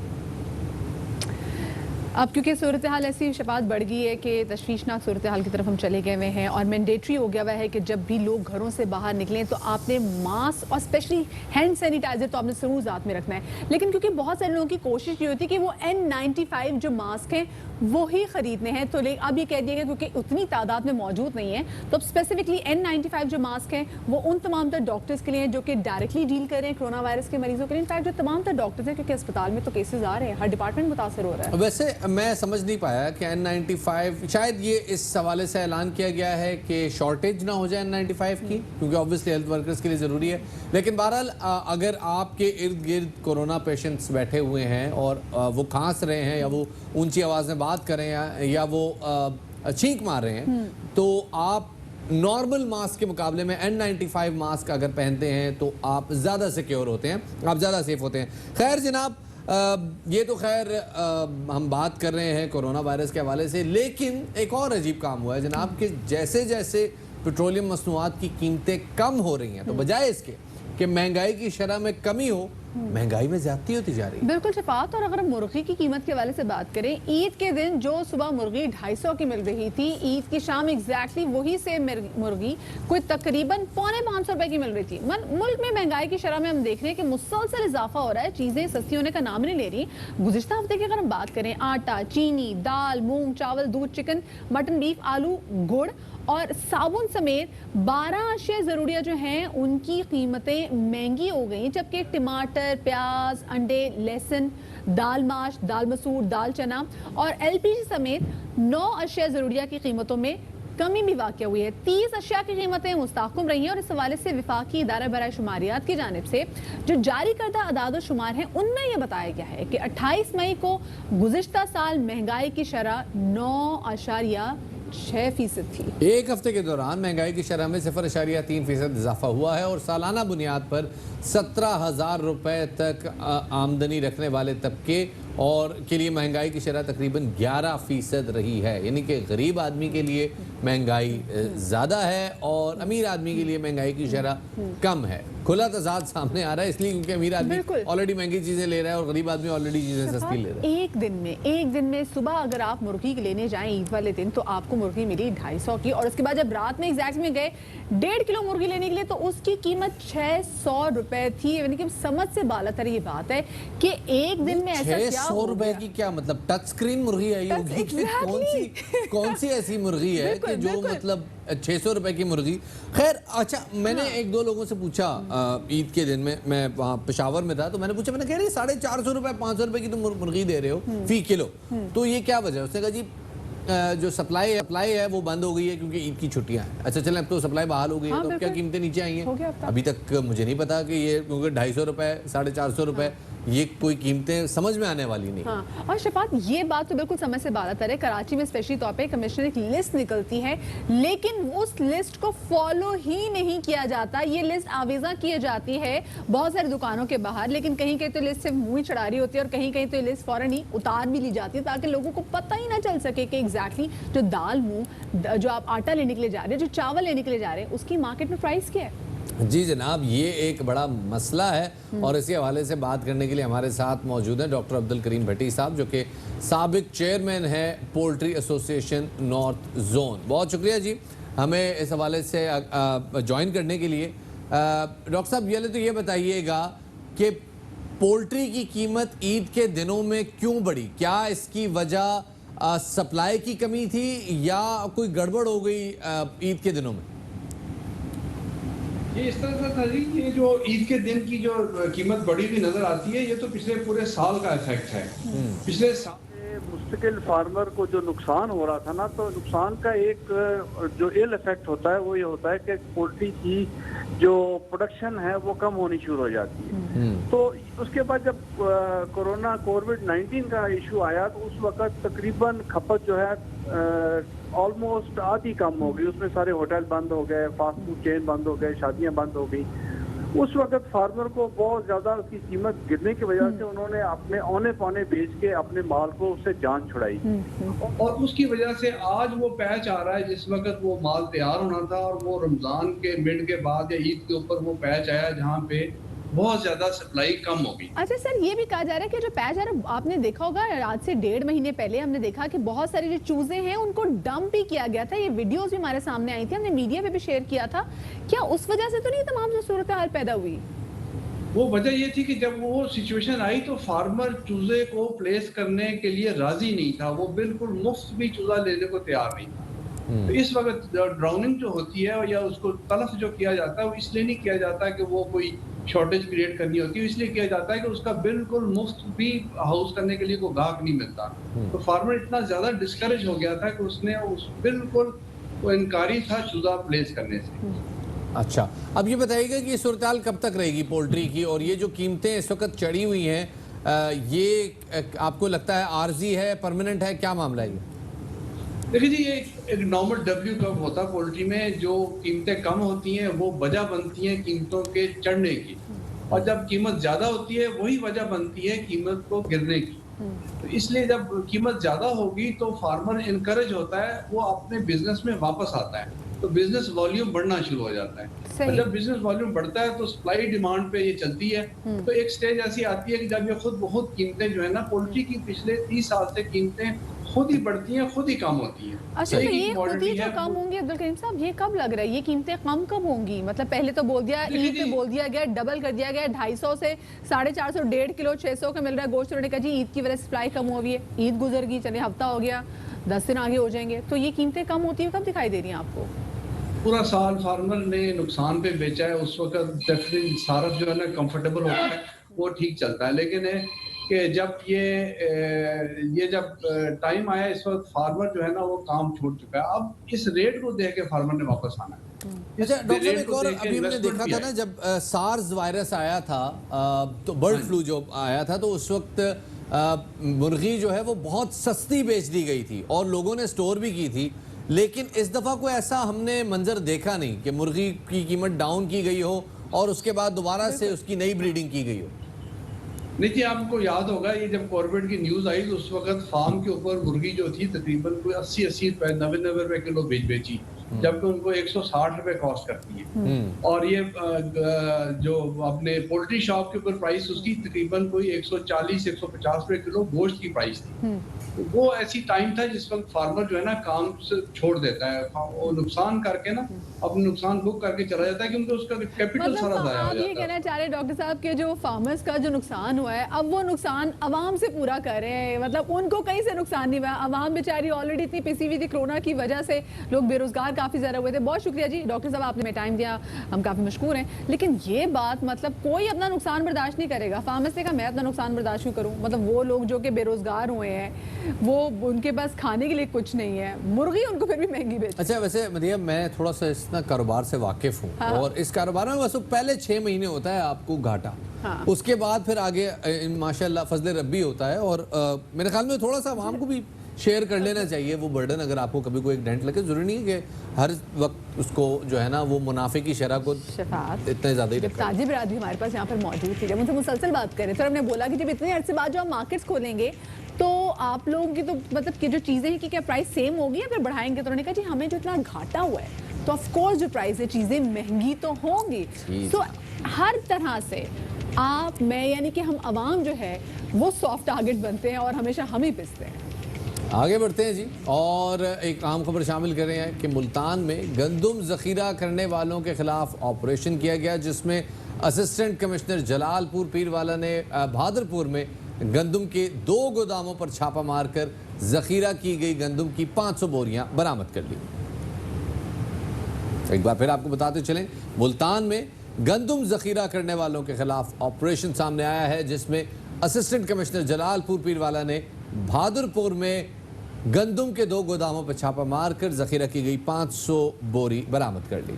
अब क्योंकि सूरत हाल ऐसी शबात बढ़ गई है कि तशवीशनाक सूरत हाल की तरफ हम चले गए हुए हैं और मैंडेटरी हो गया हुआ है कि जब भी लोग घरों से बाहर निकलें तो आपने मास्क और स्पेशली हैंड सैनिटाइजर तो आपने ज़रूर साथ में रखना है। लेकिन क्योंकि बहुत सारे लोगों की कोशिश ये होती है कि वो N95 जो मास्क हैं वो ही ख़रीदने हैं, तो अब ये कह दिया गया क्योंकि उतनी तादाद में मौजूद नहीं है, तो अब स्पेसिफिकली N95 जो मास्क हैं वो उन तमाम तर डॉक्टर्स के लिए हैं जो कि डायरेक्टली डील कर रहे हैं कोरोना वायरस के मरीजों के लिए। इनफैक्ट जो तमाम तर डॉक्टर्स हैं, क्योंकि अस्पताल में तो केसेस आ रहे हैं, हर डिपार्टमेंट मुतासर हो रहा है। वैसे मैं समझ नहीं पाया कि N95, शायद ये इस हवाले से ऐलान किया गया है कि शॉर्टेज ना हो जाए N95 की, क्योंकि ऑब्वियसली हेल्थ वर्कर्स के लिए ज़रूरी है। लेकिन बहरहाल अगर आपके इर्द गिर्द कोरोना पेशेंट्स बैठे हुए हैं और वो खांस रहे हैं या वो ऊंची आवाज़ में बात कर रहे हैं या वो छींक मार रहे हैं, तो आप नॉर्मल मास्क के मुकाबले में N95 मास्क अगर पहनते हैं तो आप ज़्यादा सिक्योर होते हैं, आप ज़्यादा सेफ होते हैं। खैर जनाब, ये तो खैर हम बात कर रहे हैं कोरोना वायरस के हवाले से, लेकिन एक और अजीब काम हुआ है जनाब कि जैसे जैसे पेट्रोलियम मसनूआत की कीमतें कम हो रही हैं तो बजाय इसके कि महंगाई की शरह में कमी हो, महंगाई में ज्यादती होती जा रही है। बिल्कुल शफात। और अगर हम मुर्गी की कीमत के हवाले से बात करें, ईद के दिन जो सुबह मुर्गी 250 की मिल रही थी, ईद की शाम एग्जैक्टली वही सेम मुर्गी कोई तकरीबन 450 रुपए की मिल रही थी। मुल्क में महंगाई की शरह में हम देख रहे हैं कि मुसलसल इजाफा हो रहा है, चीजें सस्ती होने का नाम नहीं ले रही। गुज़िश्ता हफ्ते की अगर हम बात करें, आटा, चीनी, दाल, मूंग, चावल, दूध, चिकन, मटन, बीफ, आलू, गुड़ और साबुन समेत 12 अशिया ज़रूरिया जो हैं उनकी कीमतें महंगी हो गई, जबकि टमाटर, प्याज, अंडे, लहसुन, दाल माश, दाल मसूर, दाल चना और LPG समेत 9 अशिया ज़रूरिया की कीमतों में कमी भी वाक़ हुई है। 30 अशिया की कीमतें मुस्तहकम रही हैं और इस हवाले से विफाकी इदारा बराए शुमारियात की जानिब से जो जारी करदा अदाद शुमार हैं उनमें यह बताया गया है कि 28 मई को गुज़िश्ता साल महंगाई की शरह 9.6% थी। एक हफ्ते के दौरान महंगाई की शरह में 0.3% इजाफा हुआ है और सालाना बुनियाद पर 17,000 रुपए तक आमदनी रखने वाले तबके और के लिए महंगाई की शरह तकरीबन 11% रही है। यानी कि गरीब आदमी के लिए महंगाई ज़्यादा है और अमीर आदमी के लिए महंगाई की शरह कम है। खुला तजाद सामने आ रहा है, इसलिए क्योंकि अमीर आदमी ऑलरेडी महंगी चीज़ें ले रहा है और गरीब आदमी ऑलरेडी चीज़ें सस्ती ले रहा है। एक दिन में सुबह अगर आप मुर्गी लेने जाएं ईद वाले दिन तो आपको मुर्गी मिली 250 की, और उसके बाद जब रात में एग्जैक्ट में गए 1.5 किलो मुर्गी लेने के लिए तो उसकी कीमत 600 रुपए थी। यानी कि समझ से बालातर ये बात है कि एक दिन में ऐसा क्या 600 रुपए की क्या मतलब टच स्क्रीन मुर्गी आई होगी? कौन सी ऐसी मुर्गी है कि जो मतलब 600 रुपए की मुर्गी? खैर अच्छा, मैंने एक दो लोगों से पूछा ईद के दिन में, मैं वहाँ पेशावर में था तो मैंने पूछा, मैंने कह रही 450 रुपए 500 रुपए की तो मुर्गी दे रहे हो फी किलो, तो ये क्या वजह है? उसने कहा जी जो सप्लाई है वो बंद हो गई है क्योंकि ईद की छुट्टियां हैं। अच्छा चलें, अब तो सप्लाई बहाल हो गई है, तो क्या कीमतें नीचे आई हैं? अभी तक मुझे नहीं पता कि ये क्योंकि 250 रुपए 450 रुपए ये कोई कीमतें समझ में आने वाली नहीं। हाँ, और शफात ये बात तो बिल्कुल समय से बालातर है। कराची में स्पेशली तौर पे कमिश्नर एक लिस्ट निकलती है, लेकिन उस लिस्ट को फॉलो ही नहीं किया जाता। ये लिस्ट आवेजा की जाती है बहुत सारी दुकानों के बाहर, लेकिन कहीं कहीं तो लिस्ट सिर्फ मुँह ही चढ़ा रही होती है और कहीं कहीं तो ये लिस्ट फौरन ही उतार भी ली जाती है ताकि लोगों को पता ही ना चल सके कि एग्जैक्टली जो दाल, मूंग, जो आप आटा लेने के लिए जा रहे हैं, जो चावल लेने के लिए जा रहे हैं, उसकी मार्केट में प्राइस क्या है। जी जनाब, ये एक बड़ा मसला है और इसी हवाले से बात करने के लिए हमारे साथ मौजूद हैं डॉक्टर अब्दुल करीम भट्टी साहब, जो कि साबिक चेयरमैन है पोल्ट्री एसोसिएशन नॉर्थ जोन। बहुत शुक्रिया जी हमें इस हवाले से ज्वाइन करने के लिए। डॉक्टर साहब ये तो ये बताइएगा कि पोल्ट्री की कीमत ईद के दिनों में क्यों बढ़ी? क्या इसकी वजह सप्लाई की कमी थी या कोई गड़बड़ हो गई ईद के दिनों में? ये इस तरह से था जी, ये जो ईद के दिन की जो कीमत बढ़ी हुई नजर आती है, ये तो पिछले पूरे साल का इफेक्ट है। पिछले साल मुस्तकिल फार्मर को जो नुकसान हो रहा था ना, तो नुकसान का एक जो इल इफेक्ट होता है वो ये होता है कि पोल्ट्री की जो प्रोडक्शन है वो कम होनी शुरू हो जाती है। तो उसके बाद जब कोविड-19 का इशू आया तो उस वक्त तकरीबन खपत जो है ऑलमोस्ट आधी कम हो गई। उसमें सारे होटल बंद हो गए, फास्ट फूड चेन बंद हो गए, शादियां बंद हो गई। उस वक्त फार्मर को बहुत ज्यादा उसकी कीमत गिरने की वजह से उन्होंने अपने औने पौने बेच के अपने माल को उससे जान छुड़ाई, और उसकी वजह से आज वो पैच आ रहा है जिस वक्त वो माल तैयार होना था, और वो रमजान के मिड के बाद या ईद के ऊपर वो पैच आया जहाँ पे बहुत ज्यादा सप्लाई कम हो गई। अच्छा सर, ये भी कहा जा रहा है कि जो पैच आ रहा है, आपने देखा होगा आज से 1.5 महीने पहले हमने देखा कि बहुत सारे जो चूजे हैं उनको डंप भी किया गया था। ये वीडियोस भी हमारे सामने आई थी, हमने मीडिया पे भी शेयर किया था। क्या उस वजह से तो नहीं तमाम जो सूरत हाल पैदा हुई? वो वजह ये थी कि जब वो सिचुएशन आई तो फार्मर चूजे को प्लेस करने के लिए राजी नहीं था, वो बिल्कुल मुफ्त भी चूजा लेने को तैयार नहीं था। तो इस वक्त ड्राउनिंग जो होती है या उसको तलफ जो किया जाता है, वो इसलिए नहीं किया जाता कि वो कोई शॉर्टेज क्रिएट करनी होती है, इसलिए किया जाता है कि उसका बिल्कुल मुफ्त भी हाउस करने के लिए कोई गाहक नहीं मिलता। तो फार्मर इतना ज्यादा डिस्करेज हो गया था कि उसने बिल्कुल वो इनकारी था चूजा प्लेस करने से। अच्छा, अब ये बताइएगा कि ये सूरत हाल कब तक रहेगी पोल्ट्री की, और ये जो कीमतें इस वक्त चढ़ी हुई हैं, ये आपको लगता है आर्जी है, परमानेंट है, क्या मामला है? देखिए जी, ये एक नॉर्मल डब्ल्यू कब होता है पोल्ट्री में, जो कीमतें कम होती हैं वो वजह बनती है कीमतों के चढ़ने की, और जब कीमत ज्यादा होती है वही वजह बनती है कीमत को गिरने की। तो इसलिए जब कीमत ज्यादा होगी तो फार्मर इनकरेज होता है, वो अपने बिजनेस में वापस आता है, तो बिजनेस वॉल्यूम बढ़ना शुरू हो जाता है। और जब बिजनेस वॉल्यूम बढ़ता है तो सप्लाई डिमांड पे ये चलती है। तो एक स्टेज ऐसी आती है कि जब ये खुद कीमतें जो है ना, पोल्ट्री की पिछले 30 साल से कीमतें खुद ही बढ़ती हैं, खुद ही कम होती हैं। अच्छा, तो ये खुद ही जो कम होंगी अब्दुल करीम साहब, ये कब लग रहा है ये कीमतें कम कब होंगी? मतलब पहले तो बोल दिया, ईद पे बोल दिया गया, डबल कर दिया गया, 250 से 450, 1.5 किलो 600 का मिल रहा है गोश्त। उन्होंने कहा जी ईद की वजह से सप्लाई कम हो गई है, ईद गुजर गई, चले हफ्ता हो गया, 10 दिन आगे हो जाएंगे, तो ये कीमतें कम होती है कब दिखाई दे रही हैं आपको? पूरा साल फार्मर ने नुकसान पे बेचा है, उस वक्त डेफिनेटली सारा जो है ना कंफर्टेबल होता है, वो ठीक चलता है। लेकिन कि जब ये जब टाइम आया, इस वक्त फार्मर जो है ना वो काम छोड़ चुका है। अब इस रेट को देख के फार्मर ने वापस आना है। अच्छा डॉक्टर साहब, एक और अभी हमने देखा था ना, जब सार्स वायरस आया था, तो बर्ड फ्लू जो आया था, तो उस वक्त मुर्गी जो है वो बहुत सस्ती बेच दी गई थी और लोगों ने स्टोर भी की थी। लेकिन इस दफ़ा कोई ऐसा हमने मंजर देखा नहीं कि मुर्गी की कीमत डाउन की गई हो और उसके बाद दोबारा से उसकी नई ब्रीडिंग की गई हो। नहीं जी, आपको याद होगा ये जब कोविड की न्यूज आई तो उस वक्त फार्म के ऊपर मुर्गी जो थी तकरीबन कोई 80 रुपए 90 रुपए किलो बेची, जबकि उनको 160 रुपए कॉस्ट करती है। और ये जो अपने पोल्ट्री शॉप के ऊपर प्राइस उसकी तकरीबन कोई 140-150 रुपए किलो गोश्त की प्राइस थी। तो वो ऐसी टाइम था जिस वक्त फार्मर जो है ना काम से छोड़ देता है, वो नुकसान करके ना अपने नुकसान बुक करके चला जाता है, क्योंकि उसका कैपिटल सारा जाया हो जाता है। आप ये कहना चाह रहे हैं डॉक्टर साहब के जो फार्मर्स का जो नुकसान हुआ है, अब वो नुकसान अवाम से पूरा कर रहे हैं, मतलब उनको कहीं से नुकसान नहीं हुआ। अवाम बेचारी ऑलरेडी इतनी पिसी हुई थी, कोरोना की वजह से लोग बेरोजगार काफी ज्यादा हुए थे। बहुत शुक्रिया जी डॉक्टर साहब, आपने टाइम दिया, हम काफी मशकूर हैं। लेकिन ये बात, मतलब कोई अपना नुकसान बर्दाश्त नहीं करेगा। फार्मर्स ने कहा मैं अपना नुकसान बर्दाश्त क्यों करूं? मतलब वो लोग जो कि बेरोजगार हुए हैं, वो उनके पास खाने के लिए कुछ नहीं है, मुर्गी उनको फिर भी महंगी बेच। अच्छा, वैसे मरियम मैं थोड़ा सा इस ना कारोबार से वाकिफ हूँ, हाँ। और इस कारोबार में वैसे पहले 6 महीने होता है आपको घाटा, हाँ। उसके बाद फिर आगे माशाल्लाह फजल रब्बी होता है। और मेरे ख्याल में थोड़ा सा आवाम को भी शेयर कर लेना चाहिए वो बर्डन। अगर आपको कभी कोई एक डेंट लगे, जरूरी नहीं है कि हर वक्त उसको जो है ना वो मुनाफे की शरह को इतने ज़्यादा ही रखा। ताजिब राजी हमारे पास यहाँ पर मौजूद थी, जब उनसे मुसलसल बात करें तो हमने बोला कि जब इतने अरसे बाद जो हम मार्केट्स खोलेंगे तो आप लोगों की तो मतलब कि जो चीज़ें हैं कि क्या प्राइस सेम होगी या फिर बढ़ाएंगे? तो उन्होंने कहा जी हमें जो इतना घाटा हुआ है तो ऑफ कोर्स जो प्राइस है चीज़ें महंगी तो होंगी। तो हर तरह से आप, मैं, यानी कि हम आवाम जो है वो सॉफ्ट टारगेट बनते हैं और हमेशा हम ही पिसते हैं। आगे बढ़ते हैं जी, और एक अहम खबर शामिल कर रहे हैं कि मुल्तान में गंदम ज़ख़ीरा करने वालों के खिलाफ ऑपरेशन किया गया, जिसमें असिस्टेंट कमिश्नर जलालपुर पीरवाला ने बहादुरपुर में गंदम के 2 गोदामों पर छापा मारकर जखीरा की गई गंदम की 500 बोरियां बरामद कर ली। एक बार फिर आपको बताते चलें, मुल्तान में गंदम जखीरा करने वालों के खिलाफ ऑपरेशन सामने आया है, जिसमें असिस्टेंट कमिश्नर जलालपुर पीरवाला ने बहादुरपुर में गंदम के 2 गोदामों पर छापा मारकर जखीरा की गई 500 बोरी बरामद कर ली।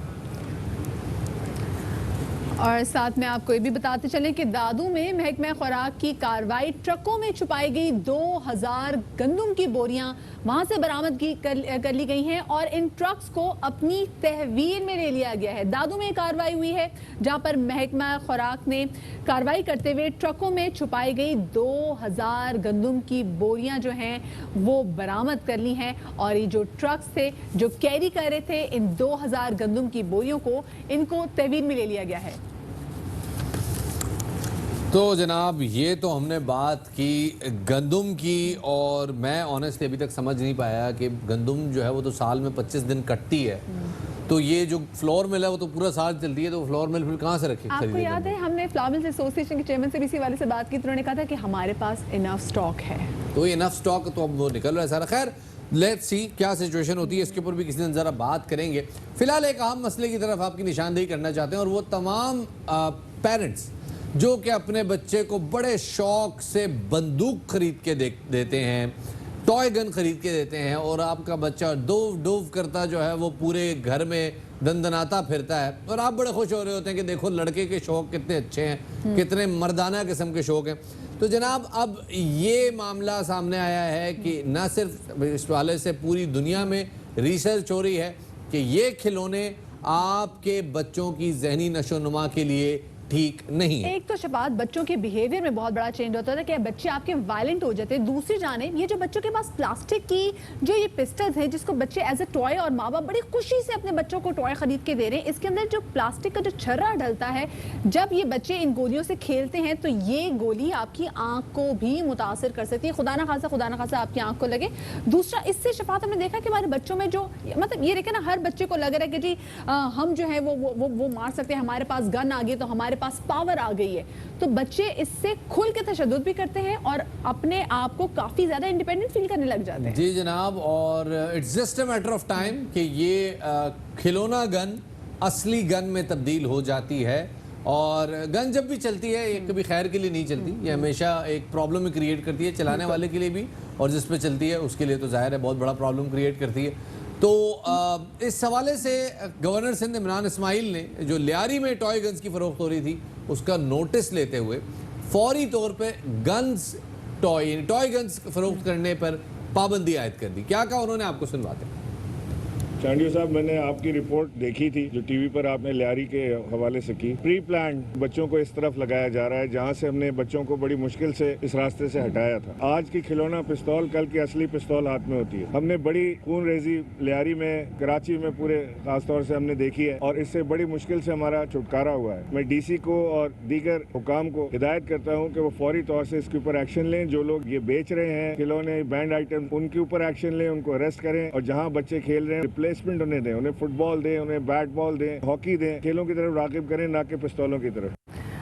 और साथ में आपको ये भी बताते चलें कि दादू में महकमा खुराक की कार्रवाई, ट्रकों में छुपाई गई 2000 गंदम की बोरियां वहां से बरामद कर ली गई हैं और इन ट्रक्स को अपनी तहवील में ले लिया गया है। दादू में कार्रवाई हुई है जहां पर महकमा खुराक ने कार्रवाई करते हुए ट्रकों में छुपाई गई 2000 गंदम की बोरियां जो हैं वो बरामद कर ली हैं और ये जो ट्रक्स थे जो कैरी कर रहे थे इन 2000 गंदम की बोरियों को, इनको तहवील में ले लिया गया है। तो जनाब, ये तो हमने बात की गंदम की, और मैं ऑनेस्टली अभी तक समझ नहीं पाया कि गंदम जो है वो तो साल में 25 दिन कटती है, तो ये जो फ्लोर मिल है वो तो पूरा साल चलती है, तो फ्लोर मिल फिर कहाँ से रखे? आपको याद है हमने फ्लावर मिल्स एसोसिएशन के चेयरमैन से भी इसी वाले से बात की, तो उन्होंने कहा था कि हमारे पास इनफ स्टॉक है। तो ये इनफ स्टॉक तो अब वो निकल रहा है सारा। खैर, लेट्स सी क्या सिचुएशन होती है, इसके ऊपर भी किसी दिन ज़रा बात करेंगे। फिलहाल एक अहम मसले की तरफ आपकी निशानदेही करना चाहते हैं, और वो तमाम पेरेंट्स जो कि अपने बच्चे को बड़े शौक से बंदूक खरीद के देते हैं, टॉय गन खरीद के देते हैं, और आपका बच्चा डोव डोव करता जो है वो पूरे घर में दंदनाता फिरता है, और आप बड़े खुश हो रहे होते हैं कि देखो लड़के के शौक कितने अच्छे हैं, कितने मर्दाना किस्म के शौक हैं। तो जनाब, अब ये मामला सामने आया है कि न सिर्फ इस वाले से पूरी दुनिया में रिसर्च हो रही है कि ये खिलौने आपके बच्चों की जहनी नशोनुमा के लिए ठीक नहीं है। एक तो शबात बच्चों के बिहेवियर में बहुत बड़ा चेंज होता है कि बच्चे आपके वायलेंट हो जाते हैं। दूसरी जानिब ये जो बच्चों के पास प्लास्टिक की जो ये पिस्टल्स हैं जिसको बच्चे एज अ टॉय और माँ बाप बड़ी खुशी से अपने बच्चों को टॉय खरीद के दे रहे हैं, इसके अंदर जो प्लास्टिक का जो छर्रा डलता है, जब ये बच्चे इन गोलियों से खेलते हैं तो ये गोली आपकी आंख को भी मुतासर कर सकती है, खुदा ना खासा आपकी आंख को लगे। दूसरा, इससे शफात हमने देखा कि हमारे बच्चों में जो मतलब ये देखे ना, हर बच्चे को लग रहा है कि जी हम जो है वो मार सकते हैं, हमारे पास गन आ गई तो हमारे पास पावर आ गई है, तो बच्चे इससे खुल के तशद्दुद भी करते हैं और अपने आप को काफी ज्यादा इंडिपेंडेंट फील करने लग जाते हैं। जी जनाब, और it's just a matter of time कि ये खिलौना गन असली गन में तब्दील हो जाती है, और गन जब भी चलती है ये कभी खैर के लिए नहीं चलती, ये हमेशा एक प्रॉब्लम क्रिएट करती है, चलाने वाले के लिए भी और जिस पे चलती है उसके लिए तो जाहिर है बहुत बड़ा प्रॉब्लम क्रिएट करती है। तो इस हवाले से गवर्नर सिंध इमरान इस्माइल ने जो लियारी में टॉय गन्स की फरोख्त हो रही थी उसका नोटिस लेते हुए फौरी तौर पे टॉय गन्स फरोख्त करने पर पाबंदी आयद कर दी। क्या कहा उन्होंने, आपको सुनवाते हैं। चांडियो साहब, मैंने आपकी रिपोर्ट देखी थी जो टीवी पर आपने लियारी के हवाले से की। प्री प्लान बच्चों को इस तरफ लगाया जा रहा है जहां से हमने बच्चों को बड़ी मुश्किल से इस रास्ते से हटाया था। आज की खिलौना पिस्तौल कल की असली पिस्तौल हाथ में होती है। हमने बड़ी खून रेजी लियारी में, कराची में पूरे खासतौर से हमने देखी है और इससे बड़ी मुश्किल से हमारा छुटकारा हुआ है। मैं डीसी को और दीगर हुकाम को हिदायत करता हूँ कि वो फौरी तौर से इसके ऊपर एक्शन लें। जो लोग ये बेच रहे हैं खिलौने, बैंड आइटम, उनके ऊपर एक्शन लें, उनको अरेस्ट करें और जहाँ बच्चे खेल रहे हैं प्लेसमेंट उन्हें दें, उन्हें फुटबॉल दें, उन्हें बैट बॉल दें, हॉकी दें, खेलों की तरफ रागिब करें, ना कि पिस्तौलों की तरफ।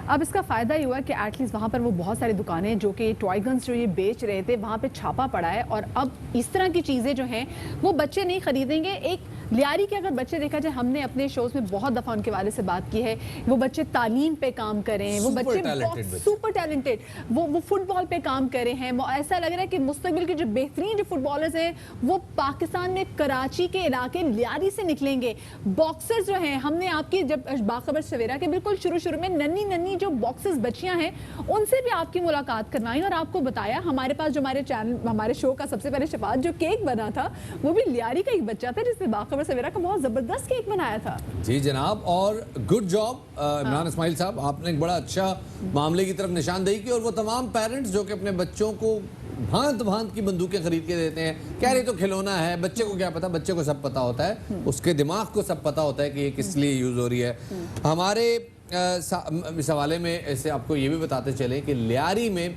अब इसका फ़ायदा ये हुआ कि एटलीस्ट वहाँ पर वो बहुत सारी दुकानें जो कि टॉय गन्स जो ये बेच रहे थे वहाँ पे छापा पड़ा है और अब इस तरह की चीज़ें जो हैं वो बच्चे नहीं खरीदेंगे। एक लियारी के अगर बच्चे देखा जाए, हमने अपने शोज़ में बहुत दफ़ा उनके वाले से बात की है, वो बच्चे तालीम पे काम कर रहे हैं, वो बच्चे सुपर टैलेंटेड, वो फुटबॉल पे काम कर रहे हैं। ऐसा लग रहा है कि मुस्तकबिल के जो बेहतरीन जो फुटबॉलर्स हैं वो पाकिस्तान में कराची के इलाके लियारी से निकलेंगे। बॉक्सर्स जो हैं, हमने आपकी जब बाखबर सवेरा के बिल्कुल शुरू में नन्ही नन्ही जो बॉक्सर्स बच्चियां हैं उनसे भी आपकी मुलाकात करवाई और आपको बताया हमारे पास जो हमारे चैनल, हमारे शो का सबसे पहले शफात जो केक बना था वो भी लियारी का एक बच्चा था जिसने बाखबर सवेरा का बहुत जबरदस्त केक बनाया था। जी जनाब, और गुड जॉब इमरान इस्माइल साहब, आपने एक बड़ा अच्छा मामले की तरफ निशानदेही की। और वो तमाम पेरेंट्स जो कि अपने बच्चों को भांत भांत की बंदूकें खरीद के देते हैं, कह रहे तो खिलौना है, बच्चे को क्या पता, बच्चे को सब पता होता है, उसके दिमाग को सब पता होता है कि ये किस लिए यूज हो रही है। हमारे इस हवाले में ऐसे आपको ये भी बताते चले कि लियारी में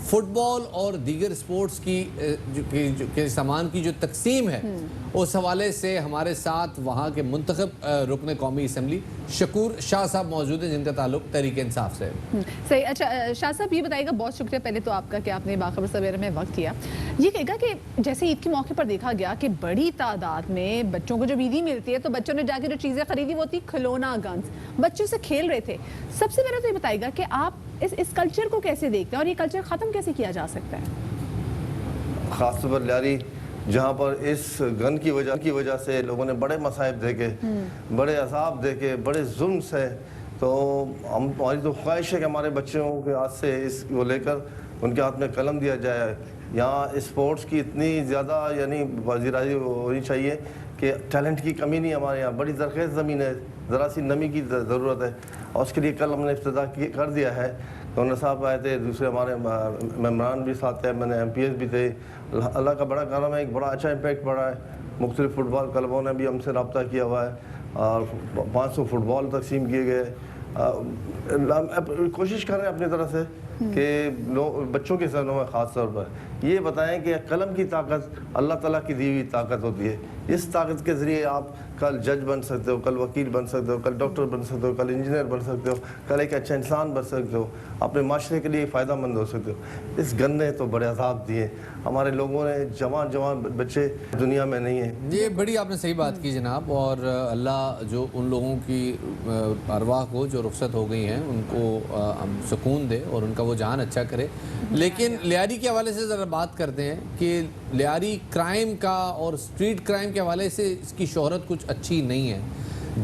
फुटबॉल और दीगर स्पोर्ट्स की के सामान की जो तकसीम है उस हवाले से हमारे साथ वहाँ के मुंतखब रुकन कौमी असम्बली शकूर शाह साहब मौजूद हैं, जिनका ताल्लुक तहरीक इंसाफ से है। सही। अच्छा शाह साहब, ये बताइएगा, बहुत शुक्रिया पहले तो आपका कि आपने बाखबर सवेरा में वक्त किया। ये कहेगा कि जैसे ईद के मौके पर देखा गया कि बड़ी तादाद में बच्चों को जब ईदी मिलती है तो बच्चों ने जाके जो चीज़ें खरीदी वो थी खिलौना, गन्स, बच्चों से खेल रहे थे। सबसे पहले तो ये बताइएगा कि आप इस कल्चर को कैसे देखते हैं और ये कल्चर ख़त्म कैसे किया जा सकता है? ख़ासतौर पर लियारी, जहाँ पर इस गन की वजह से लोगों ने बड़े मसाइब देखे, बड़े अजाब देखे, बड़े जुल्म से, तो हमारी तो ख्वाहिश है कि हमारे बच्चों के हाथ से इसको लेकर उनके हाथ में कलम दिया जाए। यहाँ स्पोर्ट्स की इतनी ज़्यादा यानी वज़ीराई होनी चाहिए कि टैलेंट की कमी नहीं, हमारे यहाँ बड़ी ज़रख़ेज़ ज़मीन है, ज़रा सी नमी की ज़रूरत है और उसके लिए कल हमने इब्तिदा कर दिया है। गवर्नर साहब आए थे, दूसरे हमारे मेम्बरान भी साथ थे, मैंने MPs भी थे। अल्लाह का बड़ा करम है, एक बड़ा अच्छा इम्पैक्ट पड़ा है। मुख्तलिफ फ़ुटबॉल क्लबों ने भी हमसे रब्ता किया हुआ है और 500 फुटबॉल तकसीम किए गए। कोशिश कर रहे हैं अपनी तरफ से कि बच्चों के जहनों में ख़ास तौर पर ये बताएं कि कलम की ताकत अल्लाह ताला की दी हुई ताकत होती है। इस ताकत के ज़रिए आप कल जज बन सकते हो, कल वकील बन सकते हो, कल डॉक्टर बन सकते हो, कल इंजीनियर बन सकते हो, कल एक अच्छा इंसान बन सकते हो, अपने माशरे के लिए फ़ायदा मंद हो सकते हो। इस गन ने तो बड़े अजाब दिए, हमारे लोगों ने जवान बच्चे दुनिया में नहीं है। ये बड़ी आपने सही बात की जनाब, और अल्लाह जो उन लोगों की अरवाह को जो रुखसत हो गई हैं उनको सुकून दे और उनका वो जान अच्छा करे। लेकिन लियारी के हवाले से ज़रा बात करते हैं कि लियारी क्राइम का और स्ट्रीट क्राइम के हवाले से इसकी शोहरत कुछ अच्छी नहीं है।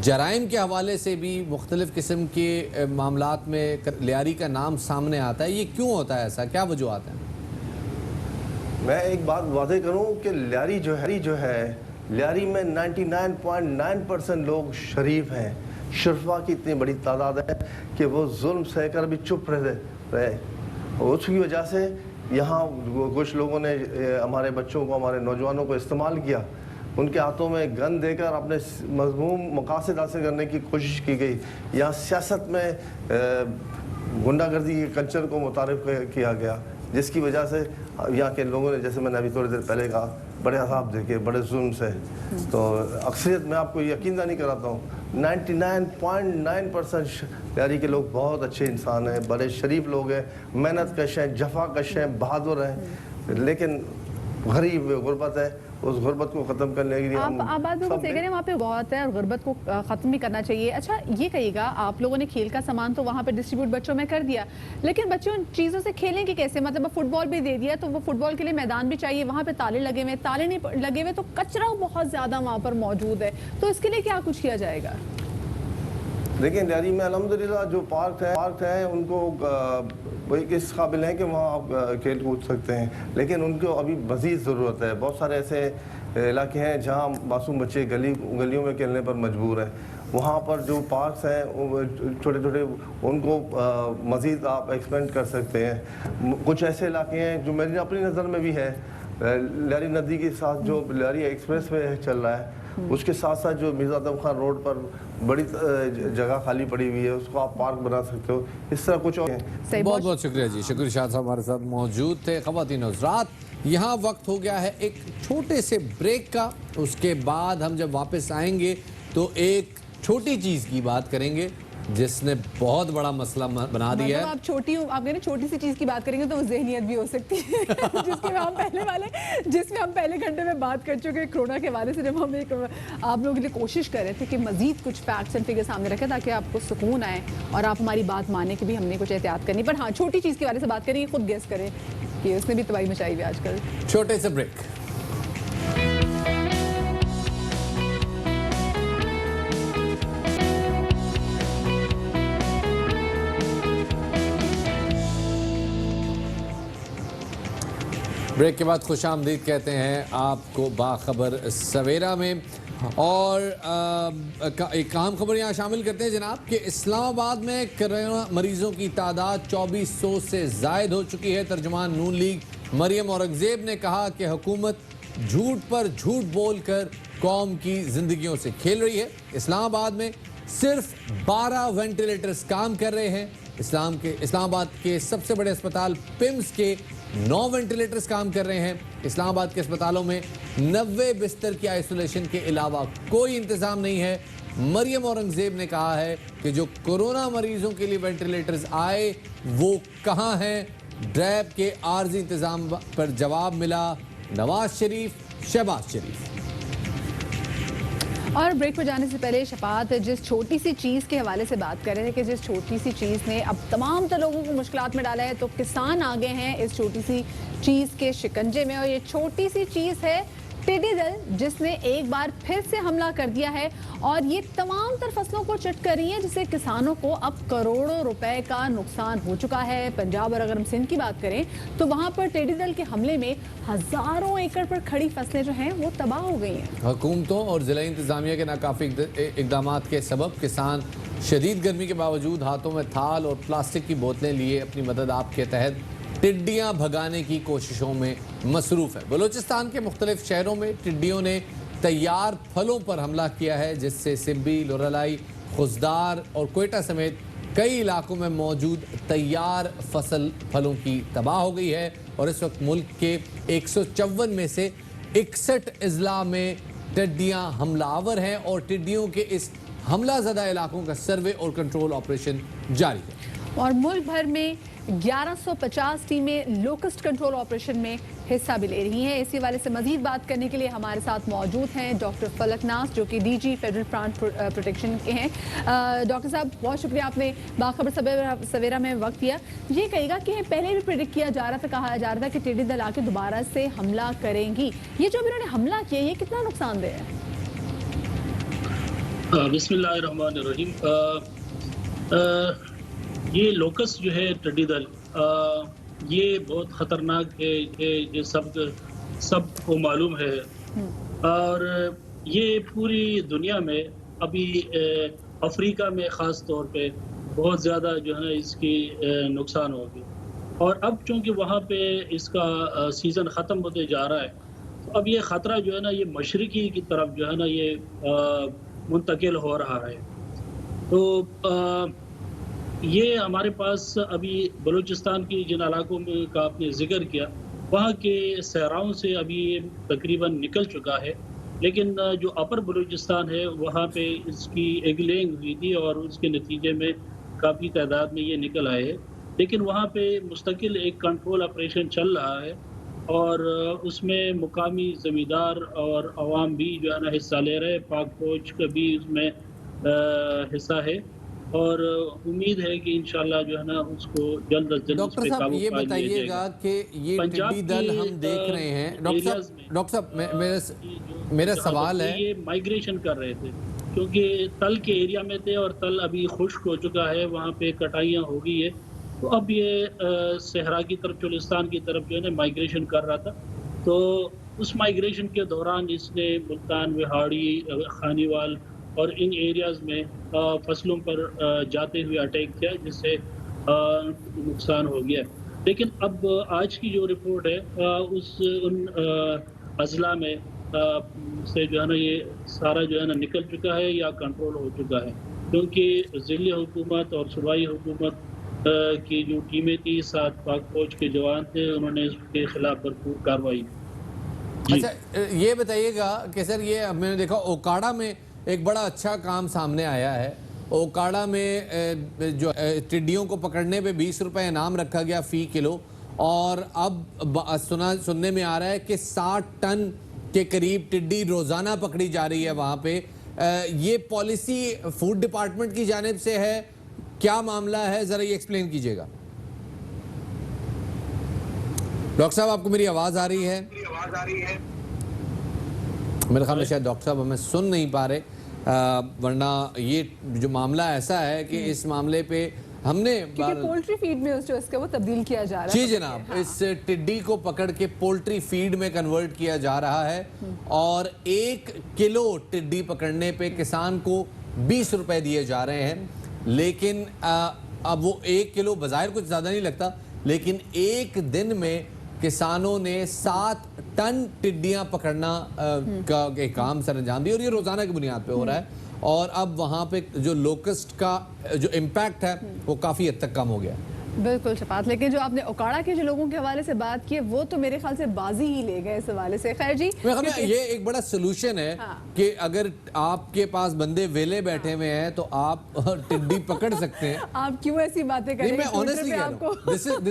जराइम के हवाले से भी मुख्तलिफ़ किस्म के मामलात में लियारी का नाम सामने आता है। ये क्यों होता है ऐसा, क्या वजूहात हैं? मैं एक बात वादे करूं कि लियारी जो है लियारी में 99.9% लोग शरीफ हैं। शरफा की इतनी बड़ी तादाद है कि वो जुल्म सहकर भी चुप रहे। उसकी वजह से यहाँ कुछ लोगों ने हमारे बच्चों को, हमारे नौजवानों को इस्तेमाल किया, उनके हाथों में गन देकर अपने मज़मूम मकासद हासिल करने की कोशिश की गई। यहाँ सियासत में गुंडागर्दी के कल्चर को मुतारिफ किया गया, जिसकी वजह से यहाँ के लोगों ने, जैसे मैंने अभी थोड़ी देर पहले कहा, बड़े अजाब देखे, बड़े जुल्म से। तो अक्सरियत में आपको यकीन नहीं कराता हूँ, 99.9% लियारी के लोग बहुत अच्छे इंसान हैं, बड़े शरीफ लोग हैं, मेहनत कश हैं, जफा कश हैं, बहादुर हैं। लेकिन गरीब गुर्बत है, उस गुर्बत को ख़त्म करने के लिए आप बात बिल्कुल सही कह रहे हैं, वहाँ पे बहुत है और गुर्बत को ख़त्म भी करना चाहिए। अच्छा ये कहिएगा, आप लोगों ने खेल का सामान तो वहाँ पे डिस्ट्रीब्यूट बच्चों में कर दिया, लेकिन बच्चे उन चीज़ों से खेलेंगे कैसे? मतलब फुटबॉल भी दे दिया तो वो फुटबॉल के लिए मैदान भी चाहिए, वहाँ पे ताले लगे हुए, ताले नहीं लगे हुए तो कचरा बहुत ज़्यादा वहाँ पर मौजूद है, तो इसके लिए क्या कुछ किया जाएगा? देखिए लियारी में अल्हम्दुलिल्लाह जो पार्क है उनको वही इस काबिल है कि वहाँ आप खेल कूद सकते हैं, लेकिन उनको अभी मज़ीद ज़रूरत है। बहुत सारे ऐसे इलाके हैं जहाँ मासूम बच्चे गलियों में खेलने पर मजबूर हैं। वहाँ पर जो पार्क्स हैं छोटे छोटे, उनको मज़ीद आप एक्सपेंड कर सकते हैं। कुछ ऐसे इलाके हैं जो मेरी अपनी नज़र में भी है, लियारी नदी के साथ जो लियारी एक्सप्रेस वे चल रहा है, उसके साथ साथ जो मिर्ज़ा आदम खान रोड पर बड़ी जगह खाली पड़ी हुई है, उसको आप पार्क बना सकते हो। इस तरह कुछ और बहुत बहुत शुक्रिया जी, शुक्रिया शाह साहब हमारे साथ मौजूद थे। ख़वातीन हज़रात, यहाँ वक्त हो गया है एक छोटे से ब्रेक का। उसके बाद हम जब वापस आएंगे तो एक छोटी चीज़ की बात करेंगे जिसने बहुत बड़ा मसला बना दिया है। आप छोटी सी चीज़ की बात करेंगे तो वो ज़हनियत भी हो सकती है जिसमें हम पहले घंटे में बात कर चुके हैं कोरोना के हवाले से, जब हम एक आप लोगों के लिए कोशिश कर रहे थे कि मज़ीद कुछ फैक्ट्स एंड फिगर सामने रखें ताकि आपको सुकून आए और आप हमारी बात माने कि भी हमने कुछ एहतियात करनी। पर हाँ, छोटी चीज़ के बारे से बात करेंगे, खुद गेस करें कि उसने भी तबाही मचाई हुई आजकल। छोटे से ब्रेक। ब्रेक के बाद खुश आमदीद कहते हैं आपको बाखबर सवेरा में। और एक अहम खबर यहाँ शामिल करते हैं जनाब कि इस्लामाबाद में कोरोना मरीजों की तादाद 2400 से ज़ायद हो चुकी है। तर्जुमान नून लीग मरियम औरंगज़ेब ने कहा कि हुकूमत झूठ पर झूठ बोलकर कौम की जिंदगियों से खेल रही है। इस्लामाबाद में सिर्फ 12 वेंटिलेटर्स काम कर रहे हैं। इस्लामाबाद के सबसे बड़े अस्पताल पिम्स के 9 वेंटिलेटर्स काम कर रहे हैं। इस्लामाबाद के अस्पतालों में 90 बिस्तर की आइसोलेशन के अलावा कोई इंतजाम नहीं है। मरियम औरंगजेब ने कहा है कि जो कोरोना मरीजों के लिए वेंटिलेटर्स आए वो कहां हैं। ड्रैब के आर्जी इंतजाम पर जवाब मिला नवाज शरीफ, शहबाज शरीफ। और ब्रेक पर जाने से पहले शफात जिस छोटी सी चीज़ के हवाले से बात कर रहे थे कि जिस छोटी सी चीज़ ने अब तमाम तर लोगों को मुश्किलात में डाला है, तो किसान आगे हैं इस छोटी सी चीज़ के शिकंजे में। और ये छोटी सी चीज़ है टिड्डी दल, जिसने एक बार फिर से हमला कर दिया है और ये तमाम तर फसलों को चिट कर रही है, जिससे किसानों को अब करोड़ों रुपए का नुकसान हो चुका है। पंजाब और अगर हम सिंध की बात करें तो वहां पर टिड्डी दल के हमले में हजारों एकड़ पर खड़ी फसलें जो हैं वो तबाह हो गई हैं। हुकूमतों और जिला इंतजामिया के नाकाफी इकदाम के सबब किसान शदीद गर्मी के बावजूद हाथों में थाल और प्लास्टिक की बोतलें लिए अपनी मदद आपके तहत टिड्डियां भगाने की कोशिशों में मसरूफ़ है। बलूचिस्तान के मुख्तलिफ शहरों में टिड्डियों ने तैयार फलों पर हमला किया है, जिससे सिब्बी, लोरलाई, खुजदार और कोयटा समेत कई इलाकों में मौजूद तैयार फसल फलों की तबाह हो गई है। और इस वक्त मुल्क के 154 में से 61 अजला में टिड्डियां हमलावर हैं और टिड्डियों के इस हमला ज़दा इलाकों का सर्वे और कंट्रोल ऑपरेशन जारी है। और मुल्क भर में 1150 टीमें लोकस्ट कंट्रोल ऑपरेशन में हिस्सा भी ले रही हैं। इसी वाले से मजीद बात करने के लिए हमारे साथ मौजूद हैं डॉक्टर फलकनाज, जो कि डीजी फेडरल फ्रंट प्रोटेक्शन के हैं। डॉक्टर साहब, बहुत शुक्रिया, आपने बाखबर सवेरा में वक्त दिया। ये कहेगा कि पहले भी प्रेडिक्ट किया जा रहा था, कहा जा रहा था कि टिड्डी दल आके दोबारा से हमला करेंगी। ये जो इन्होंने हमला किया, ये कितना नुकसानदेह है? बिस्मिल्लाहिर्रहमानिर्रहीम। ये लोकस जो है टिड्डी दल, ये बहुत ख़तरनाक है, ये सबको मालूम है। और ये पूरी दुनिया में अभी अफ्रीका में ख़ास तौर पे बहुत ज़्यादा जो है ना इसकी नुकसान होगी। और अब चूँकि वहाँ पे इसका सीज़न ख़त्म होते जा रहा है, तो अब ये ख़तरा जो है ना ये मशरिकी की तरफ जो है ना ये मुंतकिल हो रहा है। तो ये हमारे पास अभी बलूचिस्तान की जिन इलाकों में का आपने जिक्र किया, वहाँ के सहराओं से अभी तकरीबन निकल चुका है, लेकिन जो अपर बलूचिस्तान है वहाँ पे इसकी एगलिंग हुई थी और उसके नतीजे में काफ़ी तादाद में ये निकल आए हैं। लेकिन वहाँ पे मुस्तकिल एक कंट्रोल ऑपरेशन चल रहा है और उसमें मुकामी ज़मींदार और अवाम भी जो है ना हिस्सा ले रहे हैं। पाक फौज का भी उसमें हिस्सा है और उम्मीद है कि इंशाल्लाह जो है ना उसको जल्द अज जल्द डॉक्टर साहब ये बताइएगा कि ये टिड्डी दल हम देख रहे हैं। डॉक्टर साहब मेरा सवाल है, ये माइग्रेशन कर रहे थे क्योंकि तल के एरिया में थे और तल अभी खुश्क हो चुका है, वहाँ पे कटाइयाँ हो गई है, तो अब ये सहरा की तरफ, चुलिस्तान की तरफ जो है ना माइग्रेशन कर रहा था। तो उस माइग्रेशन के दौरान इसने मुल्तान, विहाड़ी, खानीवाल और इन एरियाज़ में फसलों पर जाते हुए अटैक किया, जिससे नुकसान हो गया। लेकिन अब आज की जो रिपोर्ट है उन अजला में से जो है ना ये सारा जो है ना निकल चुका है या कंट्रोल हो चुका है, क्योंकि ज़िली हुकूमत और सूबाई हुकूमत की जो टीमें थी, 7 पाक फौज के जवान थे, उन्होंने इसके खिलाफ भरपूर कार्रवाई। अच्छा ये बताइएगा कि सर ये मैंने देखा ओकाड़ा में एक बड़ा अच्छा काम सामने आया है। ओकाड़ा में जो टिड्डियों को पकड़ने पे 20 रुपए इनाम रखा गया फ़ी किलो, और अब सुनने में आ रहा है कि 60 टन के करीब टिड्डी रोज़ाना पकड़ी जा रही है वहाँ पे। ये पॉलिसी फूड डिपार्टमेंट की जानिब से है, क्या मामला है, ज़रा ये एक्सप्लेन कीजिएगा। डॉक्टर साहब आपको मेरी आवाज़ आ रही है? मेरे ख्याल में शायद डॉक्टर साहब हमें सुन नहीं पा रहे, वरना ये जो मामला ऐसा है कि इस मामले पे हमने पोल्ट्री फीड में जो इसका वो तब्दील किया जा रहा है। जी जनाब, हाँ। इस टिड्डी को पकड़ के पोल्ट्री फीड में कन्वर्ट किया जा रहा है और 1 किलो टिड्डी पकड़ने पे किसान को 20 रुपए दिए जा रहे हैं। लेकिन अब वो 1 किलो बज़ाहिर कुछ ज़्यादा नहीं लगता, लेकिन एक दिन में किसानों ने 7 टन टिड्डियां पकड़ना का एक काम सर अंजाम दिया और ये रोजाना की बुनियाद पे हो रहा है। और अब वहाँ पे जो लोकस्ट का जो इम्पैक्ट है वो काफ़ी हद तक कम हो गया। बिल्कुल शफात, लेकिन जो आपने ओकाड़ा के जो लोगों के हवाले से बात की है वो तो मेरे ख्याल से बाजी ही ले गए इस हवाले से। खैर जी, ये एक बड़ा सोल्यूशन है कि अगर आपके पास बंदे वेले बैठे हुए हैं तो आप टिड्डी पकड़ सकते हैं। आप क्यों ऐसी बातें कर रहे हैं? मैं ऑनेस्टली कह रहा हूं,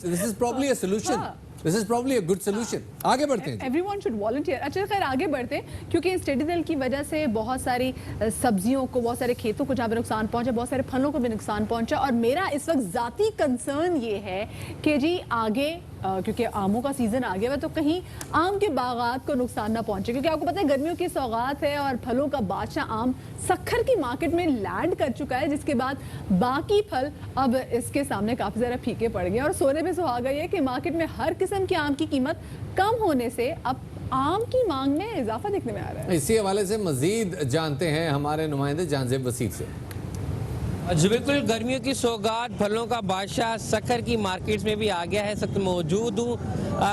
this is probably a solution, this is probably a good solution. आगे बढ़ते हैं। Everyone should volunteer. अच्छा खैर आगे बढ़ते हैं, क्योंकि इस टिड्डी दल की वजह से बहुत सारी सब्जियों को, बहुत सारे खेतों को जहाँ पे नुकसान पहुंचा, बहुत सारे फलों को भी नुकसान पहुंचा। और मेरा इस वक्त जाती कंसर्न ये है कि जी आगे क्योंकि आमों का सीजन आ गया है तो कहीं आम के बागात को नुकसान ना पहुंचे, क्योंकि आपको पता है गर्मियों की सौगात है और फलों का बादशाह आम सक्खर की मार्केट में लैंड कर चुका है, जिसके बाद बाकी फल अब इसके सामने काफी ज़्यादा फीके पड़ गए। और सोने पे सुहागा ये कि मार्केट में हर किस्म के आम की कीमत कम होने से अब आम की मांग में इजाफा देखने में आ रहा है। इसी हवाले से मजीद जानते हैं हमारे नुमाइंदे जानजेब वसीफ से। जी बिल्कुल, गर्मियों की सौगात, फलों का बादशाह सक्खर की मार्केट्स में भी आ गया है। सख्त मौजूद हूँ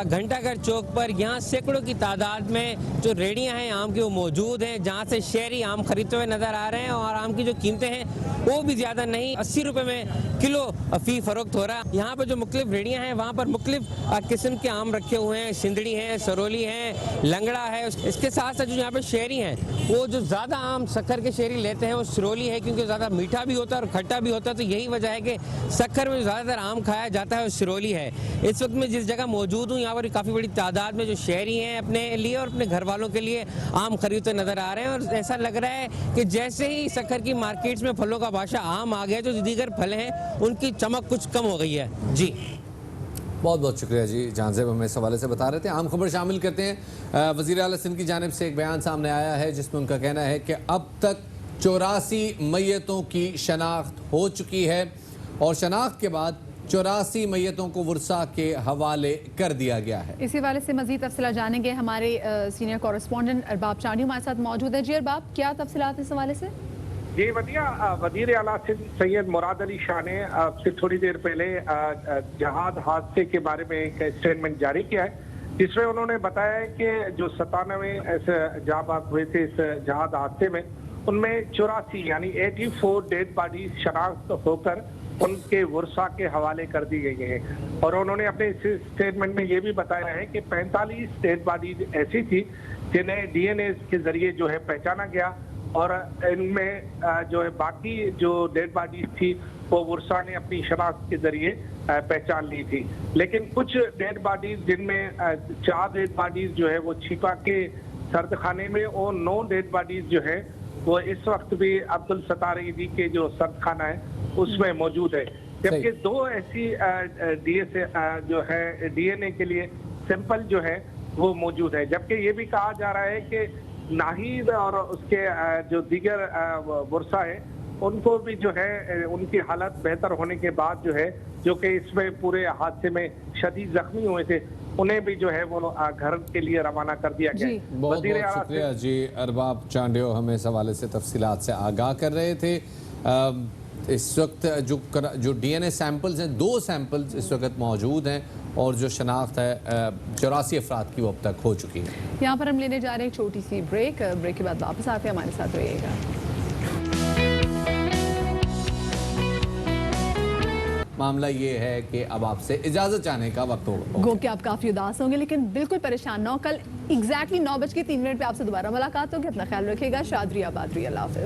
घंटाघर चौक पर। यहाँ सैकड़ों की तादाद में जो रेडियाँ हैं आम की वो मौजूद हैं, जहाँ से शहरी आम खरीदते हुए नज़र आ रहे हैं। और आम की जो कीमतें हैं वो भी ज़्यादा नहीं, 80 रुपये में किलो फी फरोख्त हो रहा है। यहाँ पर जो मुख्तलिफ रेडियाँ हैं वहाँ पर मुख्तलिफ किस्म के आम रखे हुए हैं, सिंदड़ी हैं, सरोली हैं, लंगड़ा है। इसके साथ साथ जो यहाँ पर शहरी हैं वो जो ज़्यादा आम सक्खर के शहरी लेते हैं वो सरोली है, क्योंकि ज़्यादा मीठा भी होता है और खट्टा भी होता है। तो यही वजह है कि सक्खर में ज़्यादातर आम खाया जाता है और सिरोली है। इस वक्त मैं जिस जगह मौजूद हूँ यहाँ पर काफ़ी बड़ी तादाद में जो शहरी हैं अपने लिए और अपने घर वालों के लिए आम खरीदते नज़र आ रहे हैं। और ऐसा लग रहा है कि जैसे ही सक्खर की मार्केट्स में फलों का बादशाह आम आ गया, जो दीगर फल हैं उनकी चमक कुछ कम हो गई है। जी बहुत बहुत शुक्रिया जी, जानजेब हमें इस हवाले से बता रहे थे। आम खबर शामिल करते हैं। वज़ीर आला सिंध की जानिब से एक बयान सामने आया है जिसमें उनका कहना है कि अब तक 84 मैयतों की शनाख्त हो चुकी है और शनाख्त के बाद 84 मैयतों को वर्सा के हवाले कर दिया गया है। इसी हवाले से मजीद तफसीलात जानेंगे। हमारे सीनियर कॉरेस्पॉन्डेंट अरबाब चांडी हमारे साथ मौजूद है। जी अरबाब, क्या तफसीलात इस हवाले से? जी वज़ीर आला सिंध सैयद मुराद अली शाह ने आपसे थोड़ी देर पहले जहाज हादसे के बारे में एक स्टेटमेंट जारी किया है, जिसमें उन्होंने बताया है कि जो 97 ऐसे जहां हुए थे इस जहाज हादसे में, उनमें 84 यानी 84 डेड बॉडी शनाख्त होकर उनके वर्सा के हवाले कर दी गई हैं। और उन्होंने अपने इस स्टेटमेंट में ये भी बताया है कि 45 डेड बॉडी ऐसी थी जिन्हें DNA के जरिए जो है पहचाना गया और इनमें जो है बाकी जो डेड बॉडीज थी वो वर्सा ने अपनी शनाख्त के जरिए पहचान ली थी। लेकिन कुछ डेड बॉडीज जिनमें 4 डेड बॉडीज जो है वो छिपा के सर्द खाने में और 9 डेड बॉडीज जो है वो इस वक्त भी अब्दुल सत्तार ईदी के जो सर्द खाना है उसमें मौजूद है। जबकि 2 ऐसी जो है DNA के लिए सैंपल जो है वो मौजूद है। जबकि ये भी कहा जा रहा है कि नाहिद और उसके जो दीगर वर्सा है उनको भी जो है उनकी हालत बेहतर होने के बाद जो है, जो कि इसमें पूरे हादसे में शदीद जख्मी हुए थे, उन्हें भी जो है वो घर के लिए रवाना कर दिया गया। बहुत बहुत शुक्रिया जी अरबाब चांडियो, हमें इस हवाले से तफसीलात से आगाह कर रहे थे। इस वक्त जो DNA सैंपल्स हैं, 2 सैंपल्स इस वक्त मौजूद हैं और जो शनाख्त है 84 अफराद की वो अब तक हो चुकी है। यहाँ पर हम लेने जा रहे हैं छोटी सी ब्रेक के बाद वापस आते हैं, हमारे साथ रहिएगा। मामला ये है कि अब आपसे इजाजत चाहने का वक्त होगा। गो कि आप काफी उदास होंगे, लेकिन बिल्कुल परेशान ना हो। कल एग्जैक्टली 9:03 पे आपसे दोबारा मुलाकात होगी। अपना ख्याल रखिएगा। शादरी आबाद, अल्लाह हाफिज़।